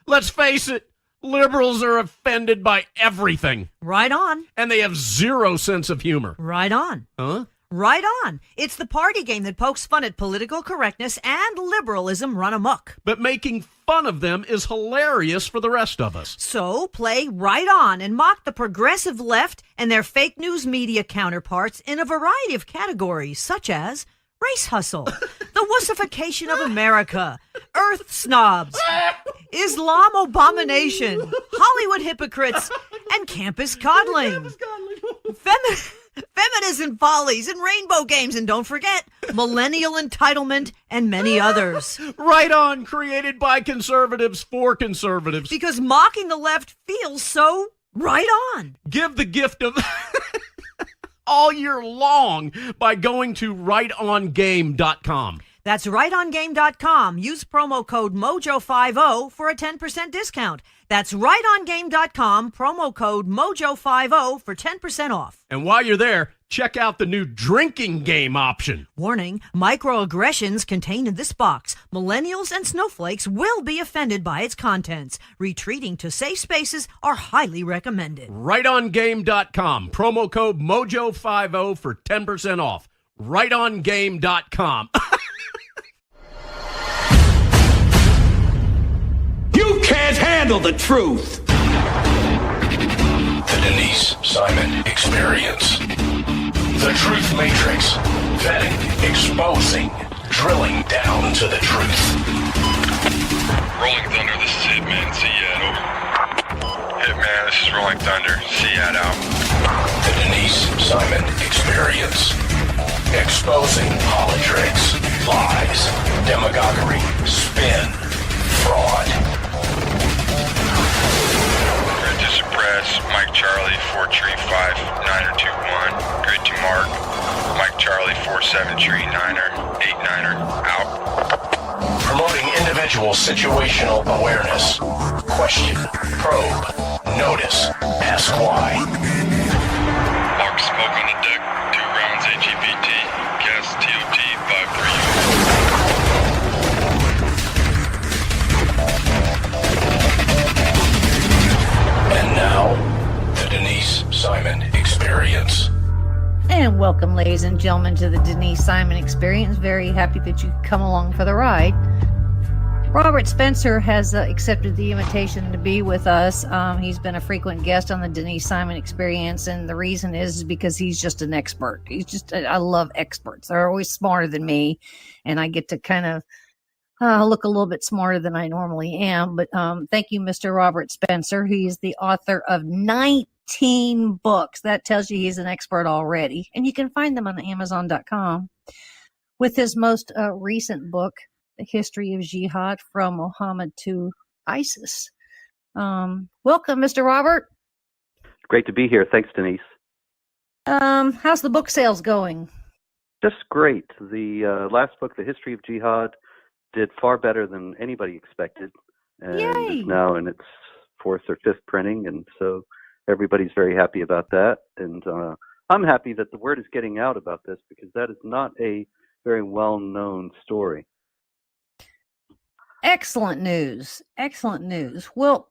Let's face it, liberals are offended by everything. Right on. And they have zero sense of humor. Right on. Huh? Right on. It's the party game that pokes fun at political correctness and liberalism run amok. But making fun of them is hilarious for the rest of us. So play right on and mock the progressive left and their fake news media counterparts in a variety of categories, such as race hustle, the wussification of America, earth snobs, Islam abomination, Hollywood hypocrites, and campus coddling. Feminism follies and rainbow games, and don't forget, millennial entitlement and many others. Right on, created by conservatives for conservatives. Because mocking the left feels so right on. Give the gift of all year long by going to RightOnGame.com. That's RightOnGame.com. Use promo code MOJO50 for a 10% discount. That's RightOnGame.com, promo code MOJO50 for 10% off. And while you're there, check out the new drinking game option. Warning, microaggressions contained in this box. Millennials and snowflakes will be offended by its contents. Retreating to safe spaces are highly recommended. RightOnGame.com, promo code MOJO50 for 10% off. RightOnGame.com. You can't handle the truth. The Denise Simon Experience. The Truth Matrix. Vetting, exposing, drilling down to the truth. Rolling Thunder, this is Hitman. Seat over. Hitman, this is Rolling Thunder. Seat out. The Denise Simon Experience. Exposing politics, lies, demagoguery, spin, fraud. Grid to suppress. Mike Charlie, 4-3-5, 9er 2-1. Grid to mark. Mike Charlie, 4-7-3, 9er, 8-9er, out. Promoting individual situational awareness. Question, probe, notice, ask why. Mark smoke on the deck. 2 rounds AGPT. Gas TOT 5-3. And now, the Denise Simon Experience. And welcome, ladies and gentlemen, to the Denise Simon Experience. Very happy that you could come along for the ride. Robert Spencer has accepted the invitation to be with us. He's been a frequent guest on the Denise Simon Experience, and the reason is because he's just an expert. I love experts. They're always smarter than me, and I get to kind of look a little bit smarter than I normally am. But thank you, Mr. Robert Spencer. He's the author of 19 books. That tells you he's an expert already, and you can find them on Amazon.com. With his most recent book, The History of Jihad from Muhammad to ISIS. Welcome, Mr. Robert. Great to be here. Thanks, Denise. How's the book sales going? Just great. The last book, The History of Jihad, did far better than anybody expected. And Yay! is now in its 4th or 5th printing, and so everybody's very happy about that. And I'm happy that the word is getting out about this, because that is not a very well-known story. Excellent news. Excellent news. Well,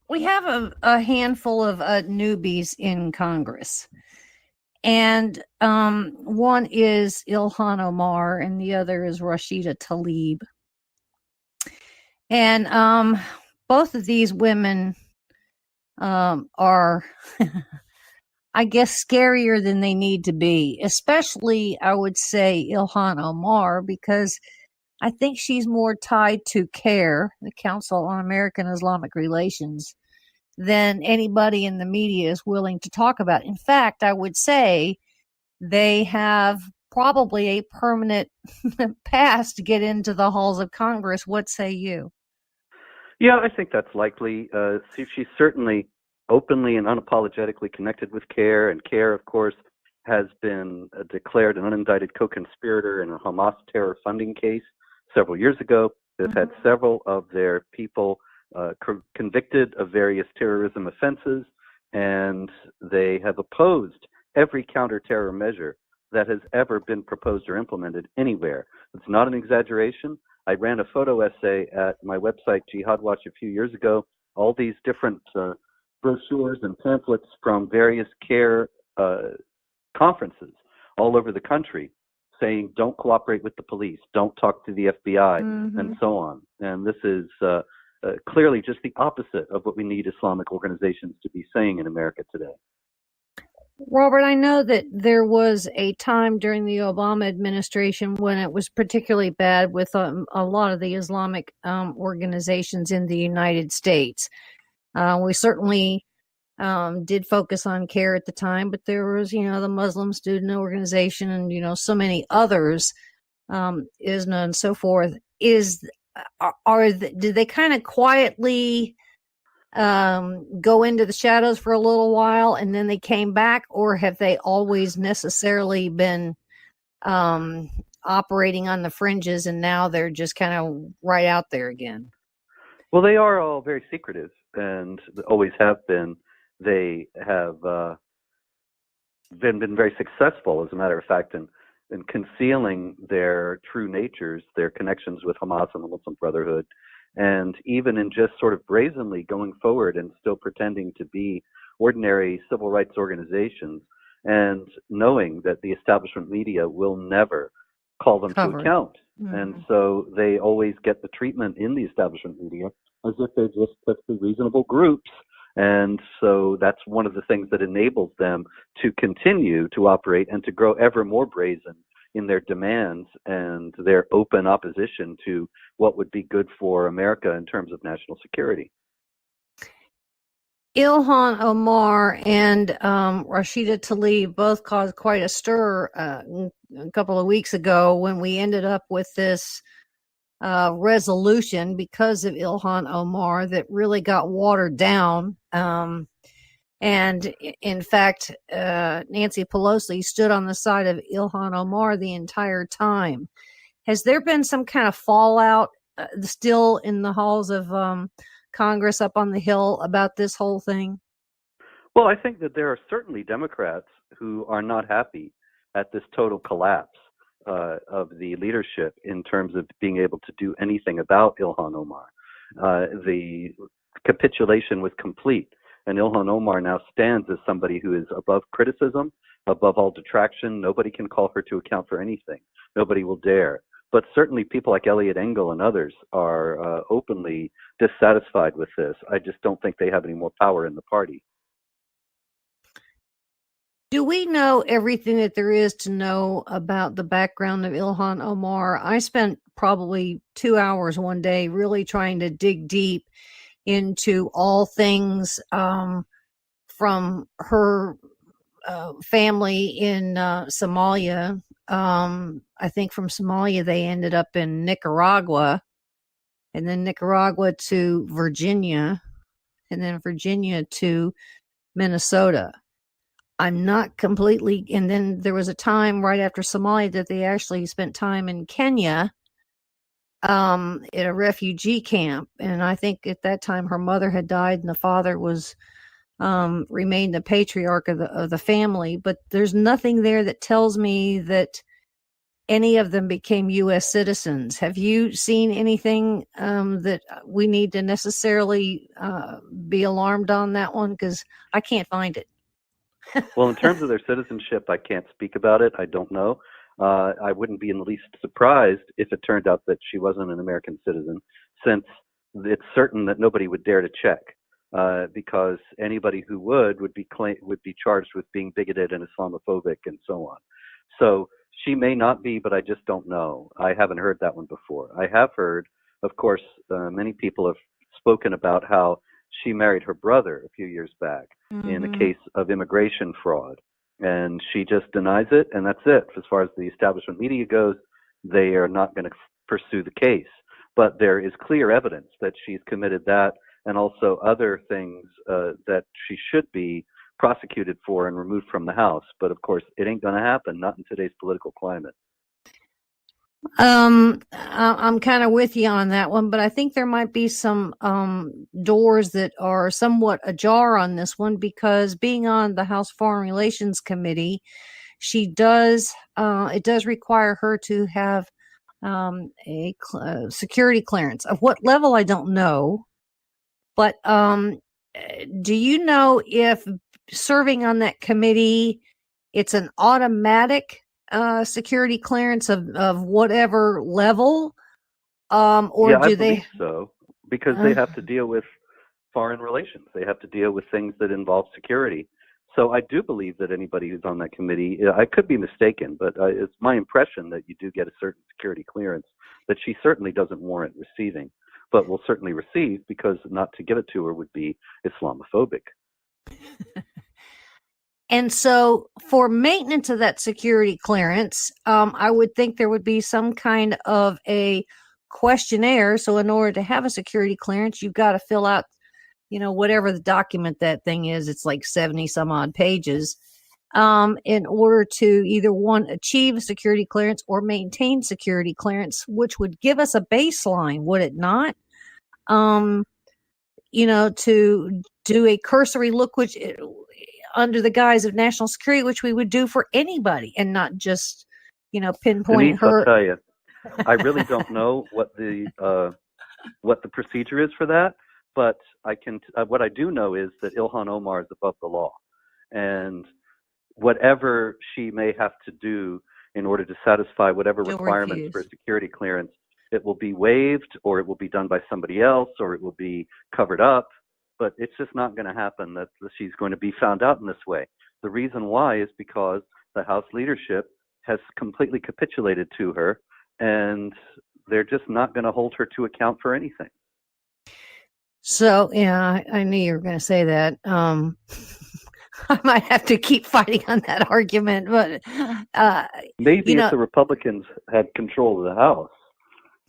we have a handful of newbies in Congress. And one is Ilhan Omar, and the other is Rashida Tlaib. And both of these women are, I guess, scarier than they need to be. Especially, I would say, Ilhan Omar, because I think she's more tied to CAIR, the Council on American Islamic Relations, than anybody in the media is willing to talk about. In fact, I would say they have probably a permanent pass to get into the halls of Congress. What say you? Yeah, I think that's likely. She's certainly openly and unapologetically connected with CAIR, and CAIR, of course, has been declared an unindicted co-conspirator in a Hamas terror funding case several years ago. They've had several of their people convicted of various terrorism offenses, and they have opposed every counterterror measure that has ever been proposed or implemented anywhere. It's not an exaggeration. I ran a photo essay at my website, Jihad Watch, a few years ago. All these different brochures and pamphlets from various CARE conferences all over the country saying, don't cooperate with the police, don't talk to the FBI, and so on. And this is clearly just the opposite of what we need Islamic organizations to be saying in America today. Robert, I know that there was a time during the Obama administration when it was particularly bad with a lot of the Islamic organizations in the United States. We certainly did focus on CARE at the time, but there was, the Muslim Student Organization and, so many others, ISNA and so forth. Did they kind of quietly go into the shadows for a little while and then they came back, or have they always necessarily been operating on the fringes and now they're just kind of right out there again? Well, they are all very secretive and always have been. They have been very successful, as a matter of fact, in concealing their true natures, their connections with Hamas and the Muslim Brotherhood, and even in just sort of brazenly going forward and still pretending to be ordinary civil rights organizations, and knowing that the establishment media will never call them to account. And so they always get the treatment in the establishment media as if they're just perfectly reasonable groups. And so that's one of the things that enables them to continue to operate and to grow ever more brazen in their demands and their open opposition to what would be good for America in terms of national security. Ilhan Omar and Rashida Tlaib both caused quite a stir a couple of weeks ago when we ended up with this resolution because of Ilhan Omar that really got watered down. And in fact, Nancy Pelosi stood on the side of Ilhan Omar the entire time. Has there been some kind of fallout still in the halls of Congress up on the Hill about this whole thing? Well, I think that there are certainly Democrats who are not happy at this total collapse of the leadership in terms of being able to do anything about Ilhan Omar. The capitulation was complete, and Ilhan Omar now stands as somebody who is above criticism, above all detraction. Nobody can call her to account for anything. Nobody will dare. But certainly people like Elliot Engel and others are openly dissatisfied with this. I just don't think they have any more power in the party. Do we know everything that there is to know about the background of Ilhan Omar? I spent probably 2 hours one day really trying to dig deep into all things from her family in Somalia. I think from Somalia they ended up in Nicaragua, and then Nicaragua to Virginia, and then Virginia to Minnesota. I'm not completely, and then there was a time right after Somalia that they actually spent time in Kenya at a refugee camp. And I think at that time her mother had died and the father was remained the patriarch of the family. But there's nothing there that tells me that any of them became U.S. citizens. Have you seen anything that we need to necessarily be alarmed on that one? Because I can't find it. Well, in terms of their citizenship, I can't speak about it. I don't know. I wouldn't be in the least surprised if it turned out that she wasn't an American citizen, since it's certain that nobody would dare to check, because anybody who would be charged with being bigoted and Islamophobic and so on. So she may not be, but I just don't know. I haven't heard that one before. I have heard, of course, many people have spoken about how she married her brother a few years back in a case of immigration fraud. And she just denies it, and that's it. As far as the establishment media goes, they are not going to pursue the case. But there is clear evidence that she's committed that and also other things that she should be prosecuted for and removed from the House. But of course, it ain't going to happen, not in today's political climate. I'm kind of with you on that one, but I think there might be some doors that are somewhat ajar on this one, because being on the House Foreign Relations Committee, she does. It does require her to have a security clearance. Of what level, I don't know. But do you know if serving on that committee, it's an automatic security clearance of whatever level? Or yeah, do I they? believe so, because they have to deal with foreign relations. They have to deal with things that involve security. So I do believe that anybody who's on that committee, I could be mistaken, but it's my impression that you do get a certain security clearance that she certainly doesn't warrant receiving, but will certainly receive, because not to give it to her would be Islamophobic. And so for maintenance of that security clearance, I would think there would be some kind of a questionnaire. So in order to have a security clearance, you've got to fill out, whatever the document that thing is. It's like 70 some odd pages, in order to either achieve a security clearance or maintain security clearance, which would give us a baseline, would it not? To do a cursory look, which under the guise of national security, which we would do for anybody, and not just, pinpoint Denise, her. I'll tell you, I really don't know what the procedure is for that, but what I do know is that Ilhan Omar is above the law, and whatever she may have to do in order to satisfy whatever requirements for security clearance, it will be waived, or it will be done by somebody else, or it will be covered up. But it's just not going to happen that she's going to be found out in this way. The reason why is because the House leadership has completely capitulated to her, and they're just not going to hold her to account for anything. So, yeah, I knew you were going to say that. I might have to keep fighting on that argument, but maybe if the Republicans had control of the House,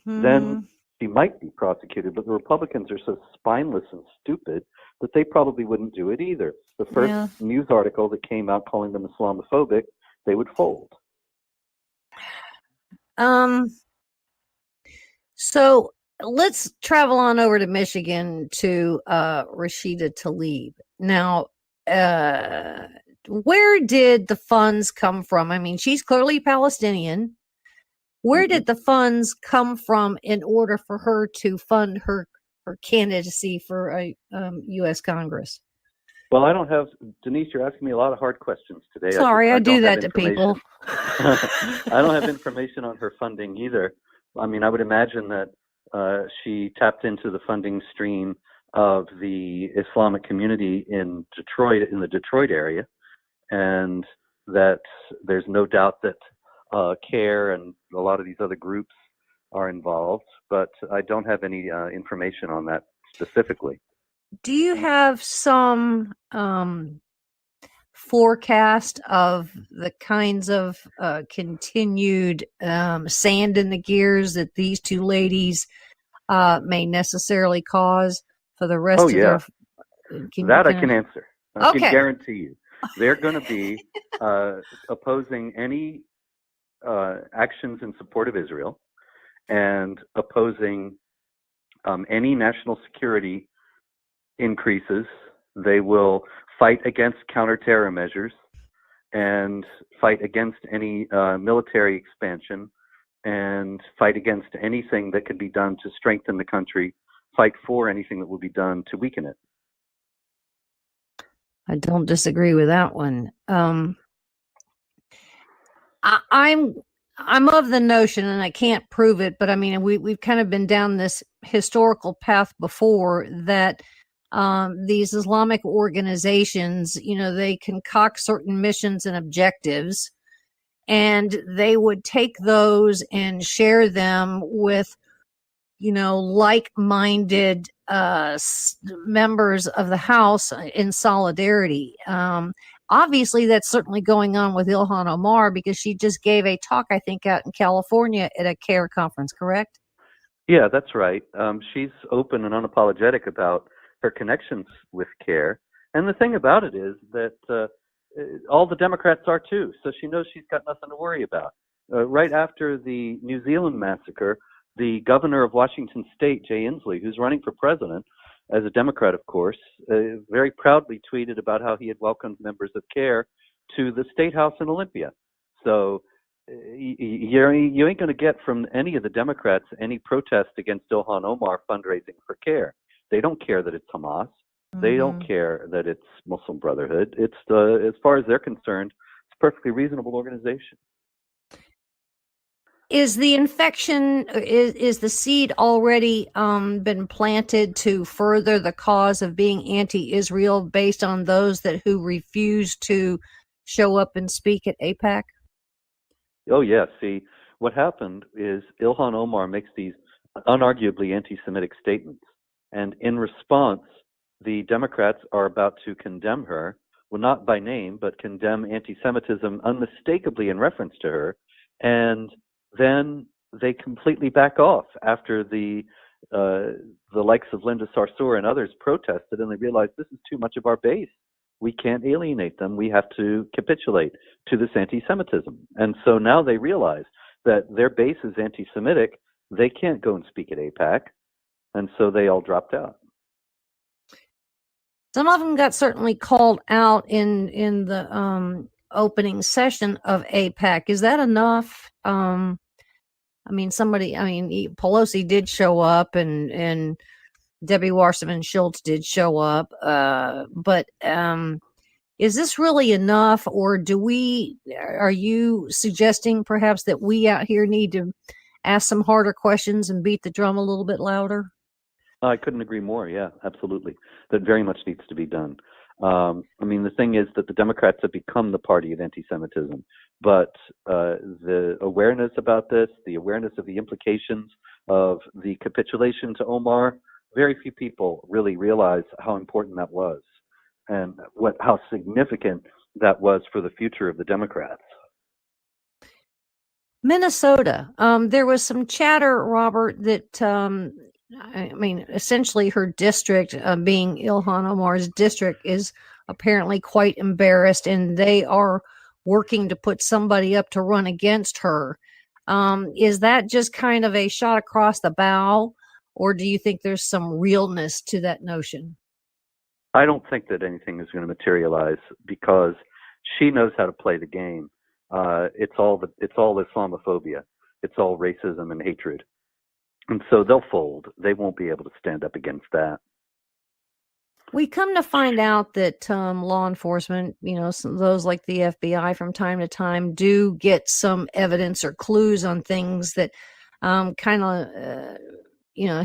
then she might be prosecuted. But the Republicans are so spineless and stupid that they probably wouldn't do it either. The first news article that came out calling them Islamophobic, they would fold. So let's travel on over to Michigan to Rashida Tlaib. Now, where did the funds come from? I mean, she's clearly Palestinian. Where did the funds come from in order for her to fund her candidacy for a U.S. Congress? Well, I don't have, Denise, you're asking me a lot of hard questions today. Sorry, I do that to people. I don't have information on her funding either. I mean, I would imagine that she tapped into the funding stream of the Islamic community in Detroit, in the Detroit area, and that there's no doubt that CARE and a lot of these other groups are involved, but I don't have any information on that specifically. Do you have some forecast of the kinds of continued sand in the gears that these two ladies may necessarily cause for the rest of their... I can answer. I can guarantee you. They're going to be opposing any actions in support of Israel and opposing any national security increases. They will fight against counterterror measures and fight against any military expansion and fight against anything that could be done to strengthen the country, fight for anything that will be done to weaken it. I don't disagree with that one. I'm of the notion, and I can't prove it, but I mean, we've kind of been down this historical path before, that these Islamic organizations, they concoct certain missions and objectives, and they would take those and share them with, like-minded members of the House in solidarity. Obviously, that's certainly going on with Ilhan Omar, because she just gave a talk, I think, out in California at a CARE conference, correct? Yeah, that's right. She's open and unapologetic about her connections with CARE. And the thing about it is that all the Democrats are too, so she knows she's got nothing to worry about. Right after the New Zealand massacre, the governor of Washington State, Jay Inslee, who's running for president, as a Democrat, of course, very proudly tweeted about how he had welcomed members of CARE to the State House in Olympia. So you ain't going to get from any of the Democrats any protest against Ilhan Omar fundraising for CARE. They don't care that it's Hamas. They don't care that it's Muslim Brotherhood. It's as far as they're concerned, it's a perfectly reasonable organization. Is the infection, is the seed already been planted to further the cause of being anti-Israel based on those who refuse to show up and speak at AIPAC? Oh, yeah. See, what happened is Ilhan Omar makes these unarguably anti-Semitic statements. And in response, the Democrats are about to condemn her, well, not by name, but condemn anti-Semitism unmistakably in reference to her. And then they completely back off after the likes of Linda Sarsour and others protested, and they realized this is too much of our base. We can't alienate them. We have to capitulate to this anti-Semitism. And so now they realize that their base is anti-Semitic. They can't go and speak at AIPAC. And so they all dropped out. Some of them got certainly called out in the opening session of AIPAC. Is that enough? Pelosi did show up, and Debbie Wasserman Schultz did show up. But is this really enough, or are you suggesting perhaps that we out here need to ask some harder questions and beat the drum a little bit louder? I couldn't agree more. Yeah, absolutely. That very much needs to be done. The thing is that the Democrats have become the party of anti-Semitism, but the awareness about this, the awareness of the implications of the capitulation to Omar, very few people really realize how important that was and how significant that was for the future of the Democrats. Minnesota, there was some chatter, Robert, that essentially her district, being Ilhan Omar's district, is apparently quite embarrassed, and they are working to put somebody up to run against her. Is that just kind of a shot across the bow, or do you think there's some realness to that notion? I don't think that anything is going to materialize because she knows how to play the game. It's all Islamophobia. It's all racism and hatred. And so they'll fold. They won't be able to stand up against that. We come to find out that law enforcement, those like the FBI from time to time, do get some evidence or clues on things that kind of,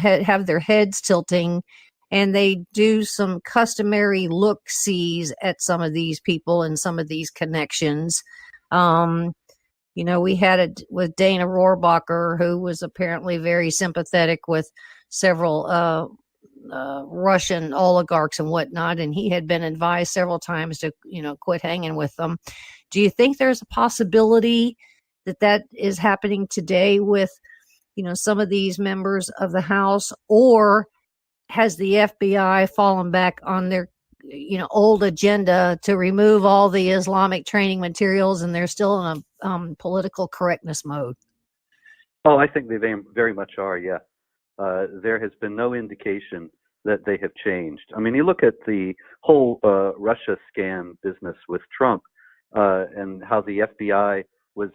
have their heads tilting, and they do some customary look-sees at some of these people and some of these connections. We had it with Dana Rohrabacher, who was apparently very sympathetic with several Russian oligarchs and whatnot, and he had been advised several times to, quit hanging with them. Do you think there's a possibility that is happening today with, some of these members of the House, or has the FBI fallen back on their old agenda to remove all the Islamic training materials, and they're still in a political correctness mode? Oh, I think they very much are, yeah. There has been no indication that they have changed. You look at the whole Russia scam business with Trump and how the FBI was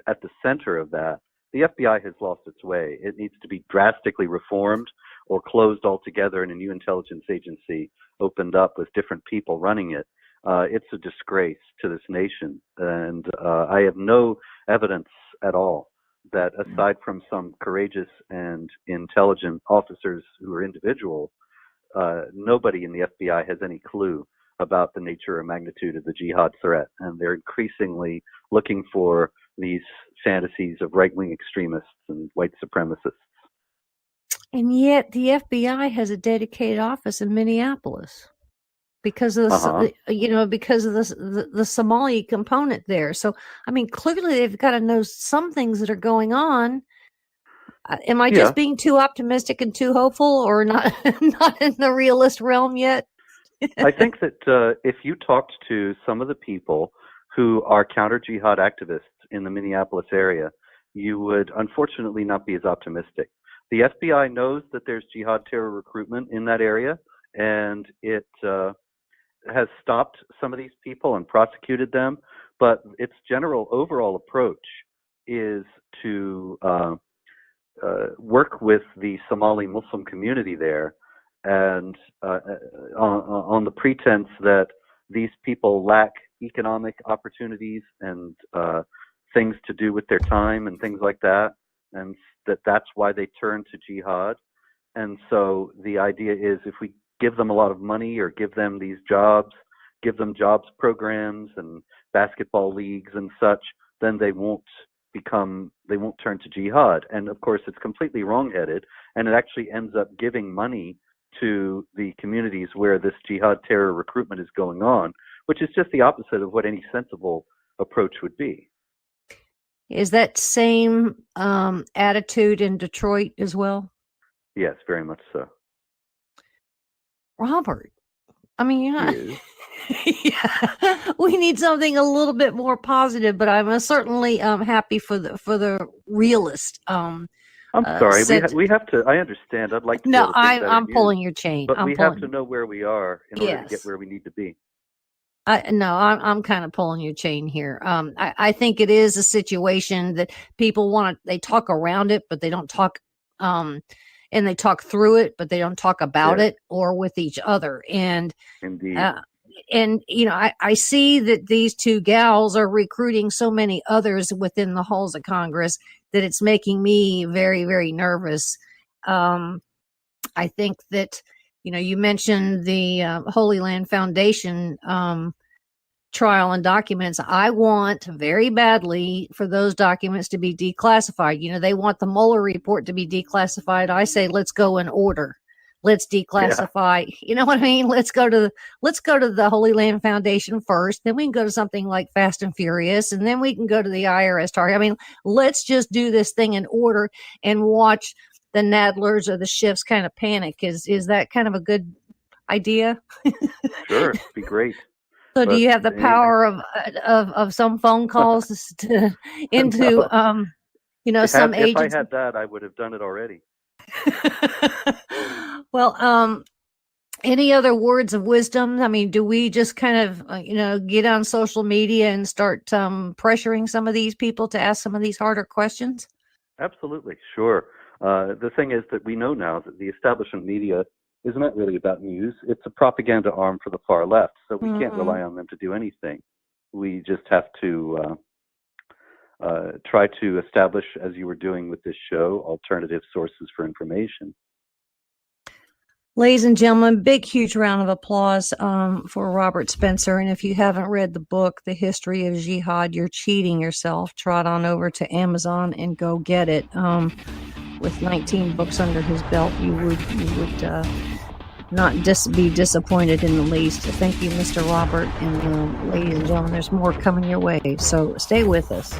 at the center of that. The FBI has lost its way. It needs to be drastically reformed or closed altogether, and a new intelligence agency opened up with different people running it. It's a disgrace to this nation, and I have no evidence at all that, aside from some courageous and intelligent officers who are individuals, nobody in the FBI has any clue about the nature or magnitude of the jihad threat, and they're increasingly looking for these fantasies of right-wing extremists and white supremacists. And yet the FBI has a dedicated office in Minneapolis because of the Somali component there. So, clearly they've got to know some things that are going on. Am I just being too optimistic and too hopeful, or not in the realist realm yet? I think that if you talked to some of the people who are counter-jihad activists in the Minneapolis area, you would unfortunately not be as optimistic. The FBI knows that there's jihad terror recruitment in that area, and it has stopped some of these people and prosecuted them, but its general overall approach is to work with the Somali Muslim community there, and on the pretense that these people lack economic opportunities and things to do with their time and things like that, and that's why they turn to jihad. And so the idea is, if we give them a lot of money or give them these jobs, give them jobs programs and basketball leagues and such, then they won't turn to jihad. And of course, it's completely wrongheaded, and it actually ends up giving money to the communities where this jihad terror recruitment is going on, which is just the opposite of what any sensible approach would be. Is that same attitude in Detroit as well? Yes, very much so. Robert, I mean, you're not. Yeah, we need something a little bit more positive, but I'm certainly happy for the realist. I'm sorry, we have to. I understand. I'd like to. No, I'm pulling your chain. But we have to know where we are in order to get where we need to be. I'm kind of pulling your chain here. I think it is a situation that people they talk around it, but they don't talk. And they talk through it, but they don't talk about it or with each other. And indeed. And I see that these two gals are recruiting so many others within the halls of Congress that it's making me very, very nervous. I think that, you mentioned the Holy Land Foundation trial and documents. I want very badly for those documents to be declassified. They want the Mueller report to be declassified. I say, let's go in order. Let's declassify. Yeah. You know what I mean? Let's go to the Holy Land Foundation first. Then we can go to something like Fast and Furious, and then we can go to the IRS target. I mean, let's just do this thing in order and watch the Nadlers or the Schiffs kind of panic. Is that kind of a good idea? Sure, it'd be great. So do you have the power of some phone calls into some agency? If I had that, I would have done it already. Well, any other words of wisdom? I mean, do we just kind of, get on social media and start pressuring some of these people to ask some of these harder questions? Absolutely, sure. The thing is that we know now that the establishment media is not really about news. It's a propaganda arm for the far left, so we can't rely on them to do anything. We just have to try to establish, as you were doing with this show, alternative sources for information. Ladies and gentlemen, big, huge round of applause for Robert Spencer. And if you haven't read the book, The History of Jihad, you're cheating yourself. Trot on over to Amazon and go get it. With 19 books under his belt, you would not be disappointed in the least. Thank you, Mr. Robert. And ladies and gentlemen, there's more coming your way. So stay with us.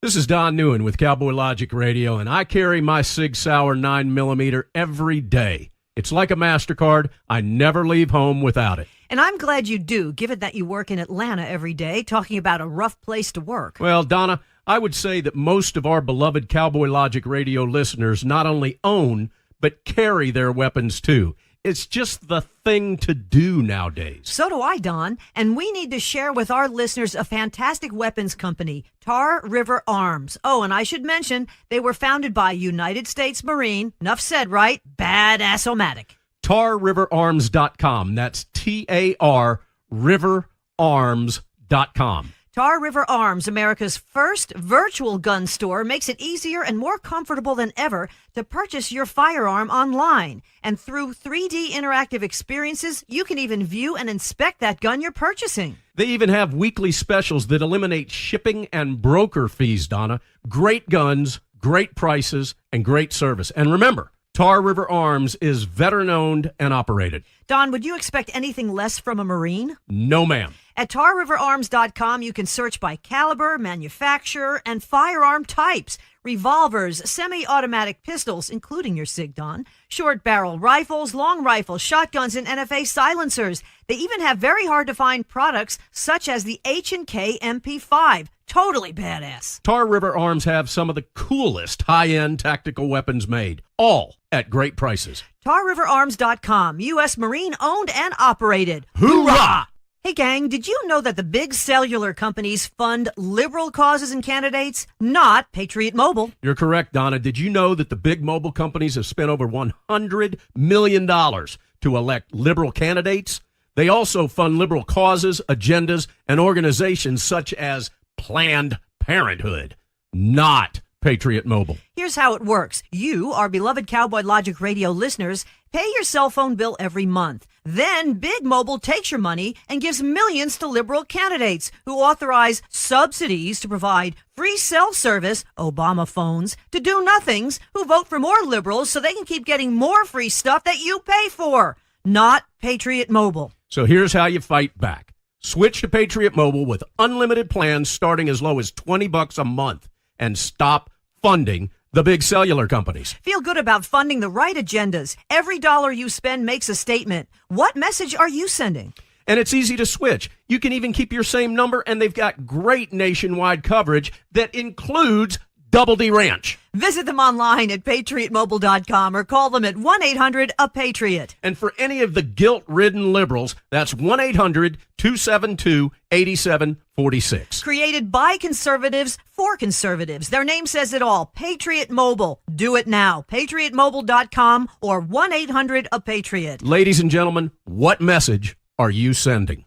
This is Don Newen with Cowboy Logic Radio, and I carry my Sig Sauer 9mm every day. It's like a MasterCard. I never leave home without it. And I'm glad you do, given that you work in Atlanta every day, talking about a rough place to work. Well, Donna, I would say that most of our beloved Cowboy Logic Radio listeners not only own, but carry their weapons, too. It's just the thing to do nowadays. So do I, Don. And we need to share with our listeners a fantastic weapons company, Tar River Arms. Oh, and I should mention, they were founded by United States Marine, enough said, right? Badass-o-matic. TarRiverArms.com. That's TAR Riverarms.com. Tar River Arms, America's first virtual gun store, makes it easier and more comfortable than ever to purchase your firearm online. And through 3D interactive experiences, you can even view and inspect that gun you're purchasing. They even have weekly specials that eliminate shipping and broker fees, Donna. Great guns, great prices, and great service. And remember, Tar River Arms is veteran-owned and operated. Don, would you expect anything less from a Marine? No, ma'am. At TarRiverArms.com, you can search by caliber, manufacturer, and firearm types. Revolvers, semi-automatic pistols, including your Sigdon, short-barrel rifles, long rifles, shotguns, and NFA silencers. They even have very hard-to-find products such as the H&K MP5. Totally badass. Tar River Arms have some of the coolest high-end tactical weapons made, all at great prices. TarRiverArms.com, U.S. Marine owned and operated. Hoorah! Hey, gang, did you know that the big cellular companies fund liberal causes and candidates, not Patriot Mobile? You're correct, Donna. Did you know that the big mobile companies have spent over $100 million to elect liberal candidates? They also fund liberal causes, agendas, and organizations such as Planned Parenthood, not Patriot Mobile. Here's how it works. You, our beloved Cowboy Logic Radio listeners, pay your cell phone bill every month. Then Big Mobile takes your money and gives millions to liberal candidates who authorize subsidies to provide free cell service, Obama phones, to do-nothings who vote for more liberals so they can keep getting more free stuff that you pay for. Not Patriot Mobile. So here's how you fight back. Switch to Patriot Mobile with unlimited plans starting as low as $20 a month and stop funding the big cellular companies. Feel good about funding the right agendas. Every dollar you spend makes a statement. What message are you sending? And it's easy to switch. You can even keep your same number, and they've got great nationwide coverage that includes Double D Ranch. Visit them online at patriotmobile.com or call them at 1-800-A-PATRIOT. And for any of the guilt-ridden liberals, that's 1-800-272-8746. Created by conservatives for conservatives. Their name says it all. Patriot Mobile. Do it now. patriotmobile.com or 1-800-A-PATRIOT. Ladies and gentlemen, what message are you sending?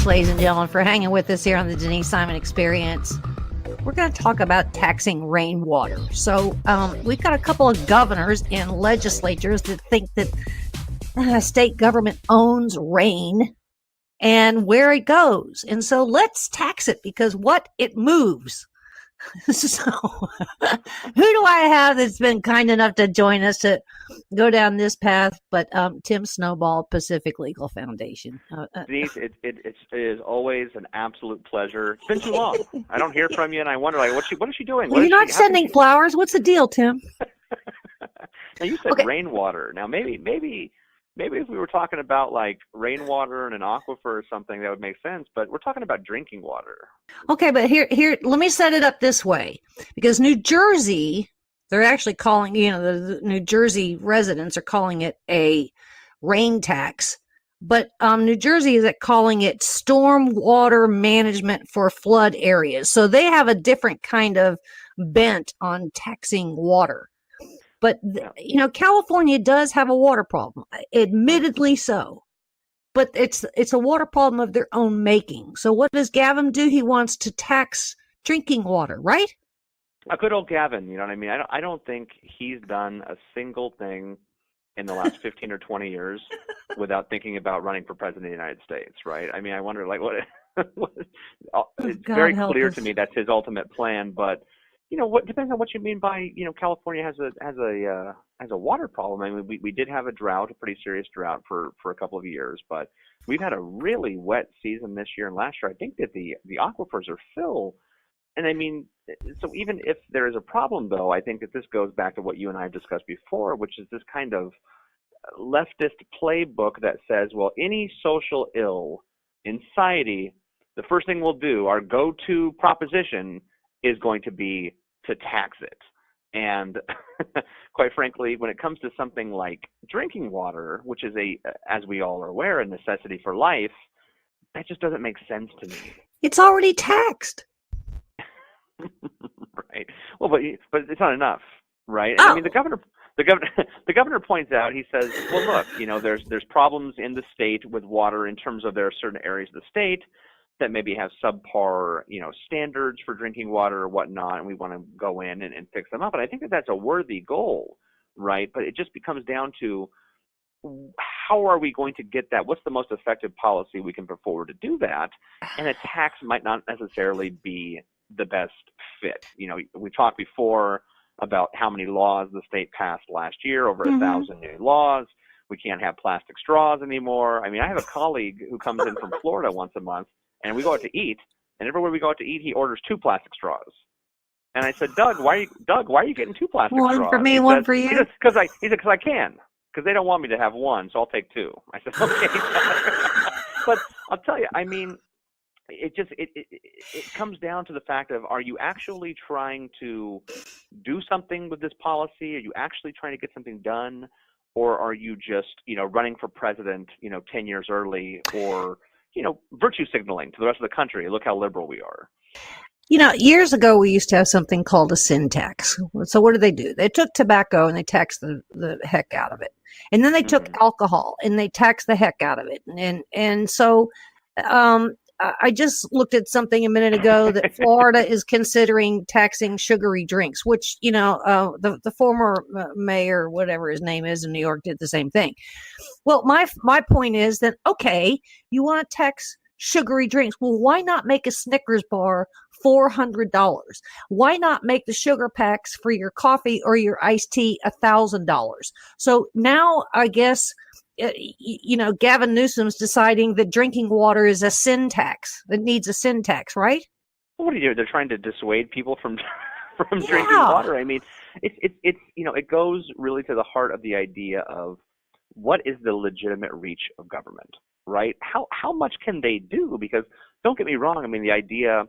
Ladies and gentlemen, for hanging with us here on the Denise Simon Experience. We're going to talk about taxing rainwater. So we've got a couple of governors and legislatures that think that state government owns rain and where it goes. And so let's tax it because what it moves. So who do I have that's been kind enough to join us to go down this path but Tim Snowball, Pacific Legal Foundation. Denise, it is always an absolute pleasure. It's been too long. I don't hear from you, and I wonder, like, what is she doing? You're not sending flowers. What's the deal, Tim? Now, you said rainwater. Now, maybe if we were talking about, like, rainwater and an aquifer or something, that would make sense, but we're talking about drinking water. Okay, but here, let me set it up this way. Because New Jersey, they're actually calling, the New Jersey residents are calling it a rain tax. But New Jersey is calling it storm water management for flood areas. So they have a different kind of bent on taxing water. But, California does have a water problem, admittedly so. But it's a water problem of their own making. So what does Gavin do? He wants to tax drinking water, right? A good old Gavin, you know what I mean? I don't think he's done a single thing in the last 15 or 20 years without thinking about running for president of the United States, right? I mean, I wonder, like, it's very clear to me that's his ultimate plan, but what depends on what you mean by, California has a water problem. I mean, we did have a drought, a pretty serious drought for a couple of years, but we've had a really wet season this year and last year. I think that the aquifers are full. And I mean, so even if there is a problem, though, I think that this goes back to what you and I have discussed before, which is this kind of leftist playbook that says, well, any social ill in society, the first thing we'll do, our go-to proposition is going to be to tax it. And quite frankly, when it comes to something like drinking water, which is as we all are aware, a necessity for life, that just doesn't make sense to me. It's already taxed. Right. Well, but it's not enough, right? Oh. I mean, the governor points out. He says, well, look, there's problems in the state with water in terms of there are certain areas of the state that maybe have subpar, standards for drinking water or whatnot, and we want to go in and fix them up. And I think that that's a worthy goal, right? But it just comes down to, how are we going to get that? What's the most effective policy we can put forward to do that? And a tax might not necessarily be the best fit. You know, we talked before about how many laws the state passed last year, over 1,000 new laws. We can't have plastic straws anymore. I mean, I have a colleague who comes in from Florida once a month, and we go out to eat, and everywhere we go out to eat, he orders 2 plastic straws. And I said, Doug, why are you getting 2 plastic straws? One for me, one for you? He said, because I can. Because they don't want me to have one, so I'll take 2. I said, okay. But I'll tell you, I mean, it comes down to the fact of, are you actually trying to do something with this policy? Are you actually trying to get something done? Or are you just, running for president, 10 years early, or, virtue signaling to the rest of the country? Look how liberal we are. Years ago, we used to have something called a sin tax. So what do? They took tobacco and they taxed the heck out of it. And then they took alcohol and they taxed the heck out of it. And so I just looked at something a minute ago that Florida is considering taxing sugary drinks, which, the former mayor, whatever his name is in New York, did the same thing. Well, my point is that, okay, you want to tax sugary drinks. Well, why not make a Snickers bar $400? Why not make the sugar packs for your coffee or your iced tea $1,000? So now I guess, Gavin Newsom's deciding that drinking water is a sin tax. It needs a sin tax, right? What do you do? They're trying to dissuade people from drinking water. I mean, it's it goes really to the heart of the idea of what is the legitimate reach of government, right? How much can they do? Because don't get me wrong, I mean, the idea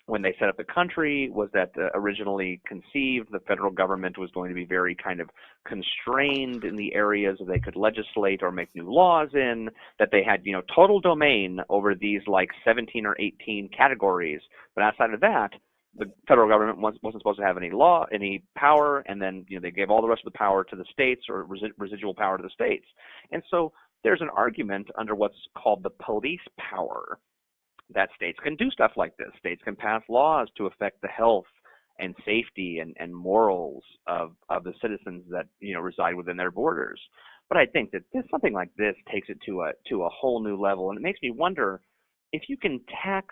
when they set up the country was that originally conceived the federal government was going to be very kind of constrained in the areas that they could legislate or make new laws in, that they had, total domain over these like 17 or 18 categories. But outside of that, the federal government wasn't supposed to have any power, and then they gave all the rest of the power to the states, or residual power to the states. And so there's an argument under what's called the police power that states can do stuff like this. States can pass laws to affect the health and safety and morals of the citizens that reside within their borders. But I think that something like this takes it to a whole new level, and it makes me wonder, if you can tax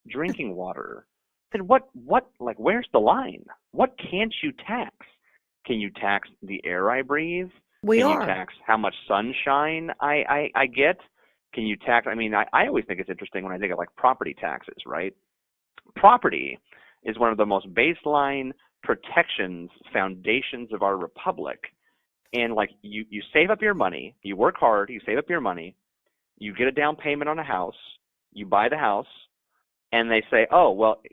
drinking water, then where's the line? What can't you tax? Can you tax the air I breathe? Can you tax how much sunshine I get? Can you tax? I mean, I always think it's interesting when I think of like property taxes, right? Property is one of the most baseline protections, foundations of our republic. And like you save up your money, you work hard, you save up your money, you get a down payment on a house, you buy the house, and they say, oh, well,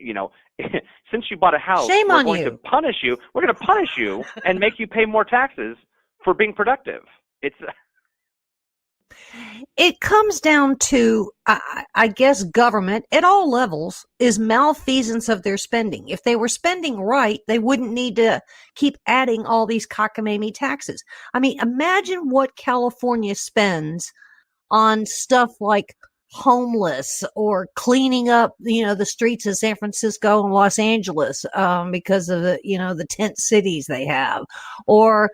since you bought a house, Shame we're on going you. to punish you. We're going to punish you and make you pay more taxes for being productive. It comes down to, I guess, government at all levels is malfeasance of their spending. If they were spending right, they wouldn't need to keep adding all these cockamamie taxes. I mean, imagine what California spends on stuff like homeless or cleaning up, the streets of San Francisco and Los Angeles, because of the tent cities they have, or,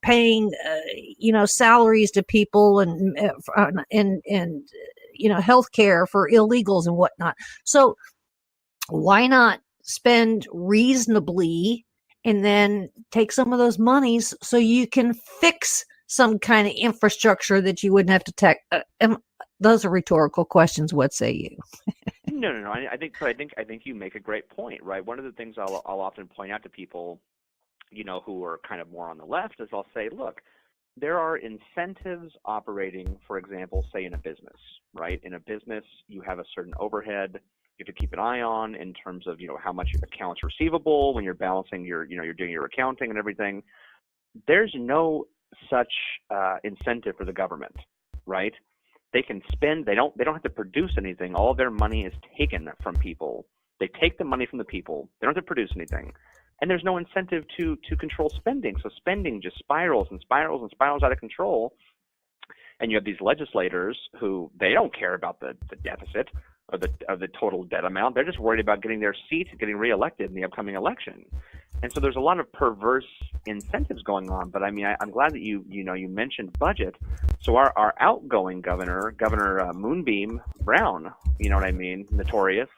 paying, salaries to people and healthcare for illegals and whatnot. So why not spend reasonably and then take some of those monies so you can fix some kind of infrastructure that you wouldn't have to tax? Those are rhetorical questions. What say you? No. I think you make a great point, right? One of the things I'll often point out to people, who are kind of more on the left, is I'll say, look, there are incentives operating, for example, say in a business, right? In a business, you have a certain overhead you have to keep an eye on in terms of, how much accounts receivable when you're balancing you're doing your accounting and everything. There's no such incentive for the government, right? They can spend, they don't have to produce anything. All their money is taken from people. They take the money from the people. They don't have to produce anything. And there's no incentive to control spending. So spending just spirals and spirals and spirals out of control. And you have these legislators who, they don't care about the deficit or the total debt amount. They're just worried about getting their seat, getting reelected in the upcoming election. And so there's a lot of perverse incentives going on. But I mean, I'm glad that you mentioned budget. So our outgoing Governor Moonbeam Brown, you know what I mean, notorious,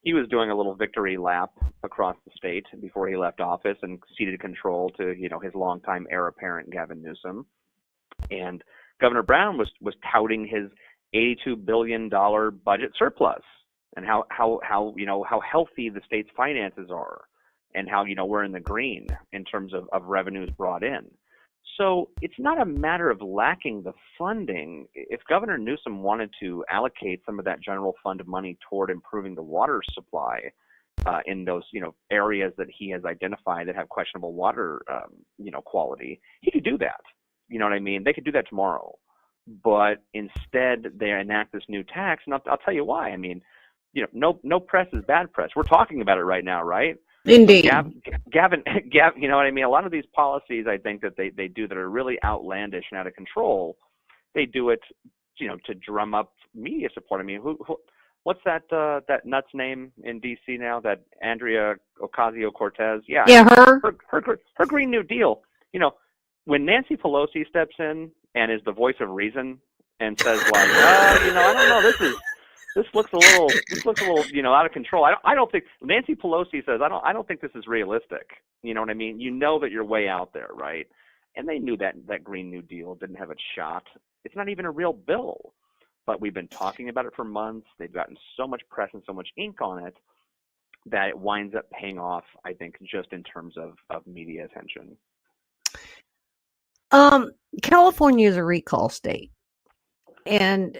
he was doing a little victory lap across the state before he left office and ceded control to, his longtime heir apparent Gavin Newsom. And Governor Brown was touting his $82 billion budget surplus and how healthy the state's finances are and how, we're in the green in terms of revenues brought in. So it's not a matter of lacking the funding. If Governor Newsom wanted to allocate some of that general fund money toward improving the water supply in those, areas that he has identified that have questionable water, quality, he could do that. You know what I mean? They could do that tomorrow. But instead, they enact this new tax, and I'll tell you why. I mean, no press is bad press. We're talking about it right now, right? Indeed. Gavin, you know what I mean? A lot of these policies, I think that they do that are really outlandish and out of control. They do it, to drum up media support. I mean, what's that nut's name in D.C. now? That Andrea Ocasio-Cortez? Yeah, her Green New Deal. When Nancy Pelosi steps in and is the voice of reason and says like, I don't know, this looks a little, out of control. I don't think Nancy Pelosi says, I don't think this is realistic. You know what I mean? You know that you're way out there, right? And they knew that Green New Deal didn't have a shot. It's not even a real bill. But we've been talking about it for months. They've gotten so much press and so much ink on it that it winds up paying off, I think, just in terms of media attention. California is a recall state, and